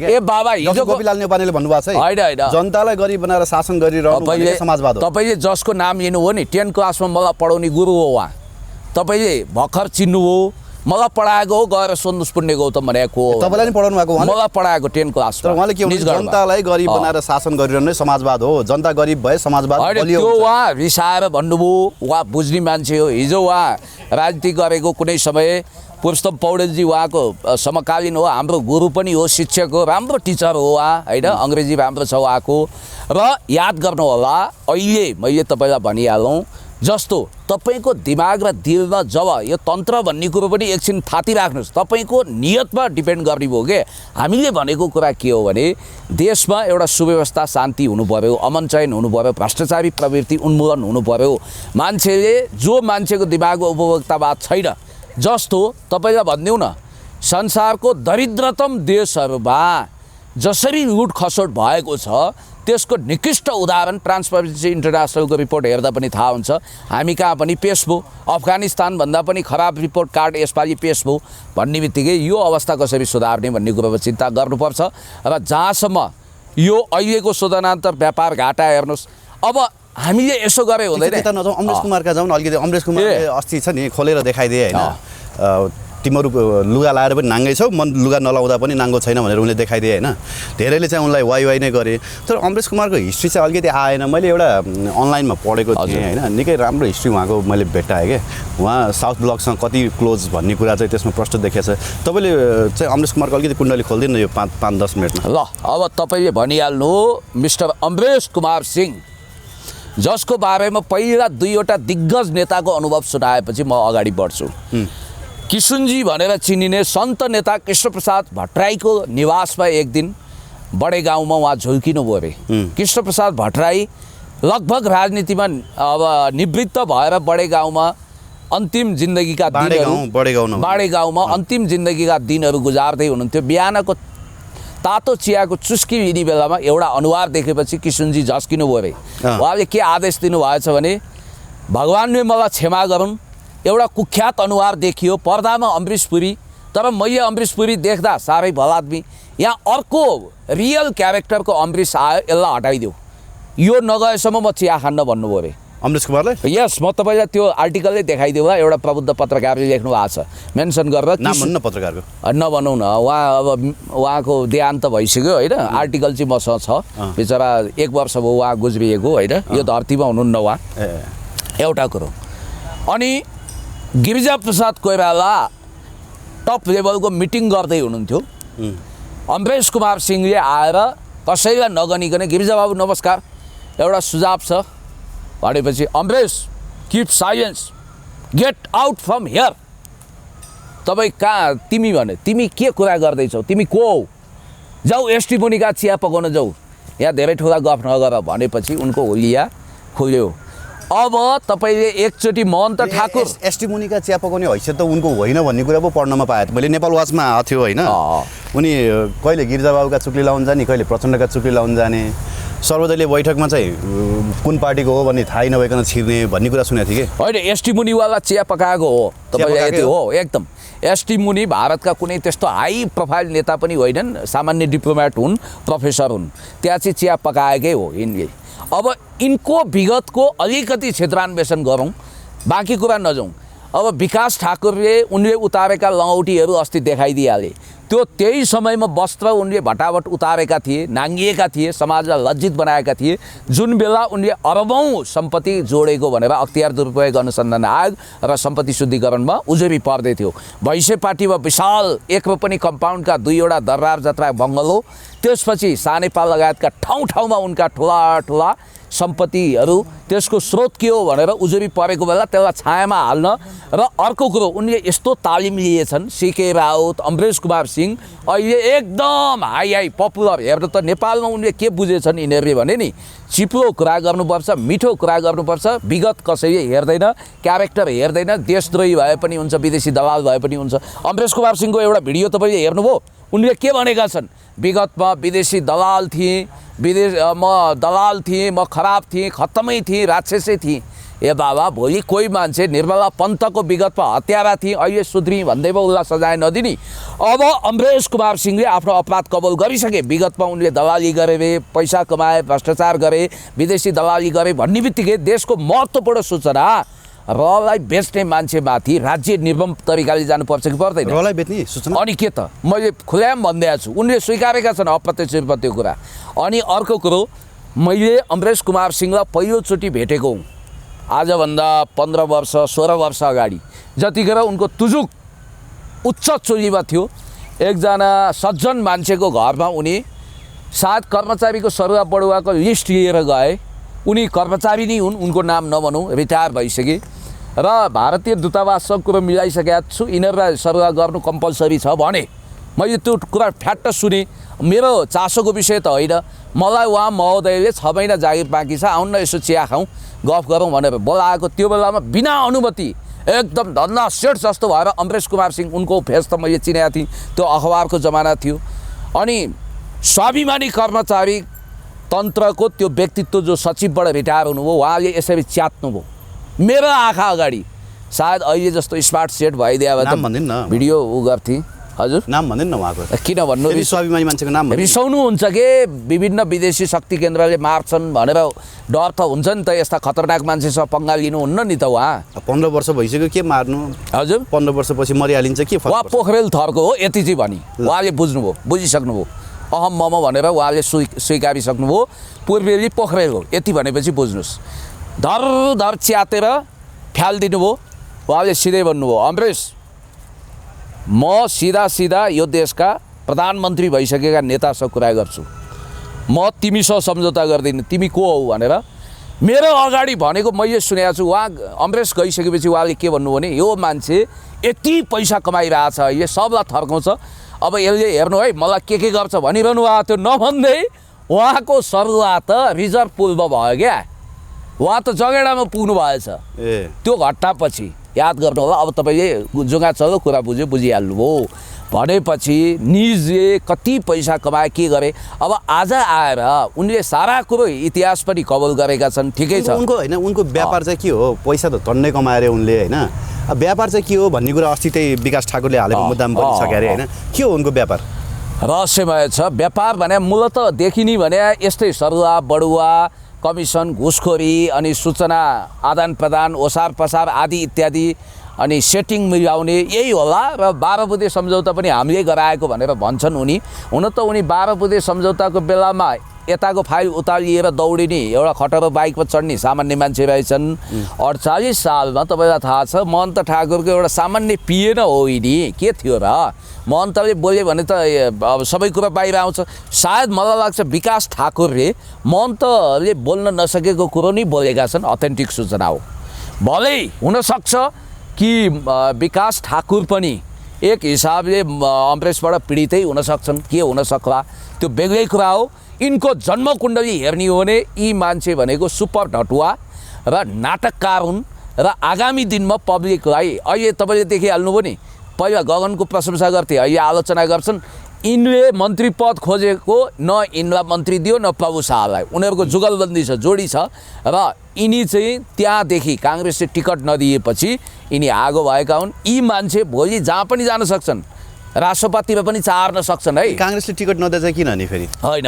ए बाबा, हिजो गोपीलाल नेपालीले भन्नुभएको छ होइन, जनतालाई गरिब बनाएर शासन गरिरहनु भनेको समाजवाद हो। तपाईँले जसको नाम लिनु हो नि, 10 क्लासमा मलाई पढाउने गुरु हो उहाँ, तपाईँले भर्खर चिन्नु हो, मलाई पढाएको हो, गएर सोध्नुहोस् पुण्य गौतम भनेको हो। तपाईँलाई नि पढाउनु भएको, मलाई पढाएको 10 क्लास। तर उहाँले के भन्नु, जनतालाई गरिब बनाएर शासन गरिरहनु समाजवाद हो, जनता गरिब भए समाजवाद बलियो त्यो हुन्छ। उहाँ रिसाएर भन्नुभयो, उहाँ बुझ्ने मान्छे हो। हिजो उहाँ राजनीति गरेको कुनै समय पुरुषोत्तम पौडेलजी उहाँको समकालीन हो, हाम्रो गुरु पनि हो, शिक्षक हो, राम्रो टिचर हो उहाँ, होइन, अङ्ग्रेजी राम्रो छ उहाँको। र याद गर्नुहोला, अहिले मैले तपाईँलाई भनिहालौँ, जस्तो तपाईँको दिमाग र दिलमा जब यो तन्त्र भन्ने कुरो पनि एकछिन थाती राख्नुहोस्, तपाईँको नियतमा डिपेन्ड गर्ने भयो के। हामीले भनेको कुरा के हो भने देशमा एउटा सुव्यवस्था शान्ति हुनु पर्यो, अमन चयन हुनु पर्यो, भ्रष्टाचारी प्रवृत्ति उन्मूलन हुनु पर्यो। मान्छेले जो मान्छेको दिमागमा उपभोक्तावाद छैन, जस्तो तपाईँलाई भनिदिउँ न, संसारको दरिद्रतम देशहरूमा जसरी लुट खसोट भएको छ त्यसको निकृष्ट उदाहरण ट्रान्सपरेन्सी इन्टरनेसनलको रिपोर्ट हेर्दा पनि थाहा हुन्छ। हामी कहाँ पनि पेश भयो, अफगानिस्तानभन्दा पनि खराब रिपोर्ट कार्ड यसपालि पेश भयो भन्ने बित्तिकै यो अवस्था कसरी सुधार्ने भन्ने कुरोमा चिन्ता गर्नुपर्छ। र जहाँसम्म यो अहिलेको शोधनान्तर व्यापार घाटा हेर्नुहोस्, अब हामीले यसो गरे हुँदैन। अमरेश कुमारका जाउँ न अलिकति। अमरेश कुमारले अस्ति छ नि खोलेर देखाइदिए होइन, तिमीहरू लुगा लाएर पनि नाङ्गै छौ, मन लुगा नलाउँदा पनि नाङ्गो छैन भनेर उनले देखाइदिए होइन। धेरैले चाहिँ उनलाई वाइ नै गरे, तर अमरेश कुमारको हिस्ट्री चाहिँ अलिकति आएन। मैले एउटा अनलाइनमा पढेको थिएँ होइन, निकै राम्रो हिस्ट्री उहाँको मैले भेट्टाएँ क्या। उहाँ साउथ ब्लकसँग कति क्लोज भन्ने कुरा चाहिँ त्यसमा प्रष्ट देखिएको छ। तपाईँले चाहिँ अमरेश कुमारको अलिकति कुण्डली खोलिदिनु न यो 5-10 मिनटमा। ल, अब तपाईँले भनिहाल्नु मिस्टर अमरेश कुमार सिंह, जसको बारेमा पहिला 2वटा दिग्गज नेताको अनुभव सुनाएपछि म अगाडि बढ्छु। किशुनजी भनेर चिनिने सन्त नेता कृष्णप्रसाद भट्टराईको निवासमा एक दिन बडे गाउँमा उहाँ झुल्किनुभयो अरे। कृष्णप्रसाद भट्टराई लगभग राजनीतिमा अब निवृत्त भएर बडे गाउँमा अन्तिम जिन्दगीका दिनहरू, बाडे गाउँमा अन्तिम जिन्दगीका दिनहरू गुजार्दै हुनुहुन्थ्यो। बिहानको तातो चियाको चुस्की लिने बेलामा एउटा अनुहार देखेपछि किशुनजी झस्किनुभयो अरे। उहाँले के आदेश दिनुभएछ भने, भगवान्ले मलाई क्षमा गरून्, एउटा कुख्यात अनुहार देखियो पर्दामा अमरीश पुरी, तर मैले अमरीश पुरी देख्दा साह्रै भला आदमी, यहाँ अर्को रियल क्यारेक्टरको अमरीश आयो, यसलाई हटाइदेऊ, यो नगएसम्म म चिया खान्न भन्नुभयो अरे अमरेश कुमारले। यस, म तपाईँलाई त्यो आर्टिकलै देखाइदेऊ, एउटा प्रबुद्ध पत्रकारले लेख्नु भएको छ, मेन्सन गरेर। नाम भन्नु न पत्रकारको, नभनौँ न, उहाँ अब उहाँको देहान्त भइसक्यो होइन। आर्टिकल चाहिँ मसँग छ, बिचरा 1 वर्ष भयो उहाँ गुज्रिएको होइन, यो धरतीमा हुनुहुन्न उहाँ। एउटा कुरो, अनि गिरिजा प्रसाद कोइराला टप लेभलको मिटिङ गर्दै हुनुहुन्थ्यो। अमरेश कुमार सिंहले आएर कसैलाई नगनिकन, गिरिजा बाबु नमस्कार, एउटा सुझाव छ भनेपछि, Amresh keep silence, get out from here. तपाईँ कहाँ, तिमी भने तिमी के कुरा गर्दैछौ, तिमी को हौ, जाऊ एसटी मुनिका चिया पकाउन जाऊ, यहाँ धेरै ठुला गफ नगर भनेपछि उनको होलिया खुल्यो। अब तपाईँले एकचोटि महन्त ठाकुर एसटी मुनिका चिया पकाउने हैसियत त उनको होइन भन्ने कुरा पो पढ्नमा पाएँ मैले। नेपाल वाचमा आएको थियो होइन, उनी कहिले गिरिजाबाबुका चुक्ली लाउन जाने, कहिले प्रचण्डका चुक्ली लाउन जाने, सर्वदलीय बैठकमा चाहिँ कुन पार्टीको हो भन्ने थाहै नभइकन छिर्ने भन्ने कुरा सुनेको थिएँ कि। होइन, एसटी मुनिवाला चिया पकाएको हो तपाईँ, यति हो एकदम। एसटी मुनि भारतका कुनै त्यस्तो हाई प्रोफाइल नेता पनि होइनन्, सामान्य डिप्लोमेट हुन्, प्रोफेसर हुन्, त्यहाँ चाहिँ चिया पकाएकै हो यिनले। अब यिनको विगतको अलिकति क्षेत्रान्वेषण गरौँ, बाँकी कुरा नजाउँ। अब विकास ठाकुरले उनले उतारेका लङ्गौटीहरू अस्ति देखाइदिइहाले। त्यो त्यही समयमा वस्त्र उनले भटाभट उतारेका थिए, नाङ्गिएका थिए, समाजलाई लज्जित बनाएका थिए, जुन बेला उनले अरबौँ सम्पत्ति जोडेको भनेर अख्तियार दुरुपयोग अनुसन्धान आयोग र सम्पत्ति शुद्धिकरणमा उजुरी पर्दै थियो। भैँसे पार्टीमा विशाल एक रोपनी कम्पाउन्डका 2वटा दरबार जत्रा बङ्गलो, त्यसपछि सानेपाल लगायतका ठाउँ उनका ठुला सम्पत्तिहरू, त्यसको स्रोत के हो भनेर उजुरी परेको बेला त्यसलाई छायामा हाल्न। र अर्को कुरो, उनले यस्तो तालिम लिएछन्, सीके राउत, अमरेश कुमार सिंह अहिले एकदम हाई पपुलर। हेर्नु त नेपालमा उनले के बुझेछन् यिनीहरूले भने नि, चिप्लो कुरा गर्नुपर्छ, मिठो कुरा गर्नुपर्छ, विगत कसैले हेर्दैन, क्यारेक्टर हेर्दैन, देशद्रोही भए पनि हुन्छ, विदेशी दलाल भए पनि हुन्छ। अमरेश कुमार सिंहको एउटा भिडियो तपाईँले हेर्नुभयो, उनले के भनेका छन्, विगतमा विदेशी दलाल थिएँ, म दलाल थिएँ, म खराब थिएँ, खत्तमै थिएँ, राक्षसै थिएँ। ए बाबा, भोलि कोही मान्छे निर्मला पन्तको विगतमा हत्यारा थिए, अहिले सुध्री भन्दैमा उसलाई सजाय नदिने। अब अमरेश कुमार सिंहले आफ्नो अपराध कबुल गरिसके। विगतमा उनले दलाली गरे, पैसा कमाए, भ्रष्टाचार गरे, विदेशी दलाली गरे भन्ने बित्तिकै देशको महत्त्वपूर्ण सूचना रलाई बेच्ने मान्छेमाथि राज्य निर्मम तरिकाले जानुपर्छ कि पर्दैन? रलाई बेच्ने सूचना। अनि के त मैले खुल्याम भन्दैछु, उनले स्वीकारेका छन् अप्रत्यक्ष रूपमा त्यो कुरा। अनि अर्को कुरो, मैले अमरेश कुमार सिंहलाई पहिलोचोटि भेटेको हुँ आजभन्दा 15 वर्ष 16 वर्ष अगाडि, जतिखेर उनको तुजुक उच्च चोलीमा थियो। एकजना सज्जन मान्छेको घरमा उनी सायद कर्मचारीको सरुवा बढुवाको लिस्ट लिएर गए। उनी कर्मचारी नै हुन्, उनको नाम नभनौँ, रिटायर भइसके र भारतीय दूतावास सब कुरो मिलाइसकेका छु, यिनीहरूलाई सरुवा गर्नु कम्पलसरी छ भने। मैले त्यो कुरा फ्याट्ट सुने। मेरो चासोको विषय त होइन, मलाई उहाँ महोदयले 6 महिना जागिर बाँकी छ, आउन न यसो चिया खाउँ, गफ गरौँ भनेर बोलाएको। त्यो बेलामा बिना अनुमति एकदम धन्दा सेट जस्तो भएर अमरेश कुमार सिंह, उनको फेस त मैले चिनेको थिएँ, त्यो अखबारको जमाना थियो। अनि स्वाभिमानी कर्मचारी तन्त्रको त्यो व्यक्तित्व जो सचिवबाट रिटायर हुनुभयो, उहाँले यसरी च्यात्नुभयो मेरो आँखा अगाडि। सायद अहिले जस्तो स्मार्ट सेट भइदियो भए भिडियो उ गर्थेँ। हजुर, नाम भन्दैन न उहाँको? किन भन्नु, स्वाभिमानी मान्छेको नाम रिसाउनुहुन्छ कि विभिन्न विदेशी शक्ति केन्द्रले मार्छन् भनेर डर त हुन्छ नि त। यस्ता खतरनाक मान्छेसँग पङ्गा लिनुहुन्न नि त। उहाँ 15 वर्ष भइसक्यो, के मार्नु? हजुर, 15 वर्षपछि मरिहालिन्छ के? उहाँ पोखरेल थरको हो, यति चाहिँ भनी उहाँले बुझ्नुभयो, बुझिसक्नुभयो। अहम मम भनेर उहाँले स्वीकारिसक्नुभयो, पूर्वेली पोखरेल हो यति भनेपछि बुझ्नुहोस्। धर च्यातेर फ्यालिदिनु भयो। उहाँले सिधै भन्नुभयो, अमरेश, म सिधा यो देशका प्रधानमन्त्री भइसकेका नेतासँग कुरा गर्छु, म तिमीसँग सम्झौता गर्दिनँ, तिमी को हौ भनेर मेरो अगाडि भनेको मैले सुनेको छु। उहाँ अमरेश गइसकेपछि उहाँले के भन्नु भने, यो मान्छे यति पैसा कमाइरहेछ, अहिले सबलाई थर्काउँछ, अब यसले हेर्नु है मलाई के गर्छ भनिरहनु भएको थियो। नभन्दै उहाँको सरुवा त रिजर्भ पुलमा भयो क्या, उहाँ त जगेडामा पुग्नु भएछ। त्यो घटनापछि याद गर्नु होला। अब तपाईँले जुङ्गा चल्यो, कुरा बुझ्यो, बुझिहाल्नुभयो भनेपछि निजले कति पैसा कमाए, के गरे। अब आज आएर उनले सारा कुरो इतिहास पनि कबुल गरेका छन्, ठिकै छ। उनको होइन, उनको व्यापार चाहिँ के हो? पैसा त टन्नै कमाएर उनले, होइन? अब व्यापार चाहिँ के हो भन्ने कुरा अस्ति त्यही विकास ठाकुरले हालेको मुद्दामा बनिसक्यो अरे, होइन? के हो उनको व्यापार? रहस्यमय छ। व्यापार भने मूलत देखिने भने यस्तै सरुवा बढुवा, कमिसन, घुसखोरी, अनि सूचना आदान प्रदान, ओसार पसार आदि इत्यादि, अनि सेटिङ मिलाउने, यही होला। र 12 बुँदे सम्झौता पनि हामीले गराएको भनेर भन्छन् उनी। हुन त उनी 12 बुँदे सम्झौताको बेलामा यताको फाइल उतालिएर दौडिने, एउटा खटरो बाइकमा चढ्ने सामान्य मान्छे रहेछन्। 48 सालमा तपाईँलाई थाहा छ महन्त ठाकुरको एउटा सामान्य पिए न हो यिनी, के थियो र? महन्तले बोल्यो भने त अब सबै कुरा बाहिर आउँछ। सायद मलाई लाग्छ विकास ठाकुरले महन्तले बोल्न नसकेको कुरो नै बोलेका छन्, अथेन्टिक सूचना हो। भलै हुनसक्छ कि विकास ठाकुर पनि एक हिसाबले अमरेशबाट पीडितै हुन सक्छन्, के हुन सक्ला त्यो बेग्लै कुरा हो। यिनको जन्मकुण्डली हेर्ने हो भने यी मान्छे भनेको सुपर ढटुवा र नाटककार हुन् र आगामी दिनमा पब्लिकलाई अहिले तपाईँले देखिहाल्नुभयो नि पहिला गगनको प्रशंसा गर्थे, अहिले आलोचना गर्छन्। यिनले मन्त्री पद खोजेको न यिनलाई मन्त्री दियो न प्रभु शाहलाई, उनीहरूको जुगलबन्दी छ, जोडी छ। र यिनी चाहिँ त्यहाँदेखि काङ्ग्रेसले टिकट नदिएपछि यिनी आगो भएका हुन्। यी मान्छे भोलि जहाँ पनि जान सक्छन्, राष्ट्रपतिमा पनि चार्न सक्छन् है। काङ्ग्रेसले टिकट नदिए चाहिँ किन नि फेरि? होइन,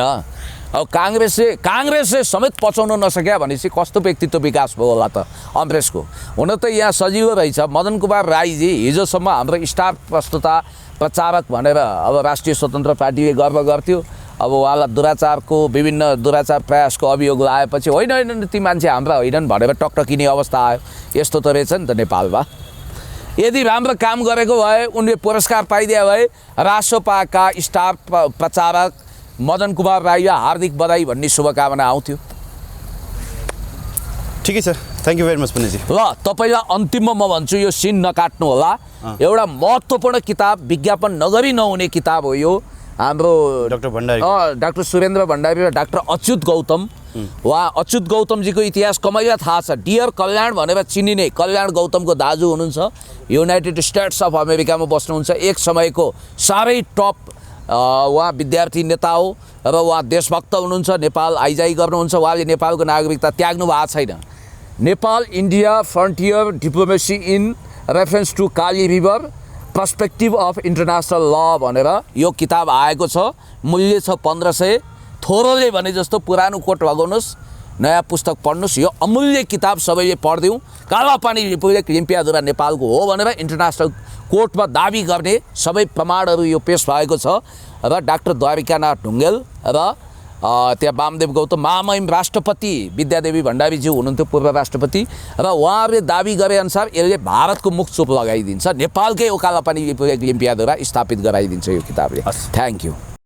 अब काङ्ग्रेसले समेत पचाउन नसक्यो भनेपछि कस्तो व्यक्तित्व विकास भयो होला त अमरेशको। हुन त यहाँ सजिलो रहेछ, मदन कुमार राईजी हिजोसम्म हाम्रो स्टार प्रचारक भनेर अब राष्ट्रिय स्वतन्त्र पार्टीले गर्व गर्थ्यो। अब उहाँलाई विभिन्न दुराचार प्रयासको अभियोग लगाएपछि होइन ती मान्छे हाम्रा होइनन् भनेर टकटकिने अवस्था आयो। यस्तो त रहेछ नि त नेपालमा। यदि राम्रो काम गरेको भए, उनले पुरस्कार पाइदिए भए राष्ट्रपाका स्टार प्रचारक मदन कुमार राईलाई हार्दिक बधाई भन्ने शुभकामना आउँथ्यो। ठिकै छ, थ्याङ्क यू भेरी मच पुनिजी। ल तपाईँलाई अन्तिममा म भन्छु, यो सिन नकाट्नु होला। एउटा महत्त्वपूर्ण किताब, विज्ञापन नगरी नहुने किताब हो यो। हाम्रो डाक्टर सुरेन्द्र भण्डारी र डाक्टर अच्युत गौतम, उहाँ अच्युत गौतमजीको इतिहास कमैलाई थाहा छ। डियर कल्याण भनेर चिनिने कल्याण गौतमको दाजु हुनुहुन्छ, युनाइटेड स्टेट्स अफ अमेरिकामा बस्नुहुन्छ। एक समयको साह्रै टप उहाँ विद्यार्थी नेता हो र उहाँ देशभक्त हुनुहुन्छ, नेपाल आइजाइ गर्नुहुन्छ। उहाँले नेपालको नागरिकता त्याग्नु भएको छैन। Nepal India frontier diplomacy in reference to Kali river perspective of international law भनेर यो किताब आएको छ। मूल्य छ 1500। थोरोले भने जस्तो पुरानो कोट लगाउनुहोस्, नयाँ पुस्तक पढ्नुहोस्। यो अमूल्य किताब सबैले पढ्दिउँ। कालापानी रिपब्लिक लिम्पियाधुरा नेपालको हो भनेर इन्टरनेसनल कोर्टमा दाबी गर्ने सबै प्रमाणहरू यो पेश भएको छ। र डाक्टर द्वारिकानाथ ढुङ्गेल र त्यहाँ वामदेव गौतम, महामहिम राष्ट्रपति विद्यादेवी भण्डारीज्यू हुनुहुन्थ्यो, पूर्व राष्ट्रपति। र उहाँहरूले दाबी गरेअनुसार यसले भारतको मुख चुप लगाइदिन्छ, नेपालकै कालापानी रिपब्लिक लिम्पियाधुरा स्थापित गराइदिन्छ यो किताबले। Thank you.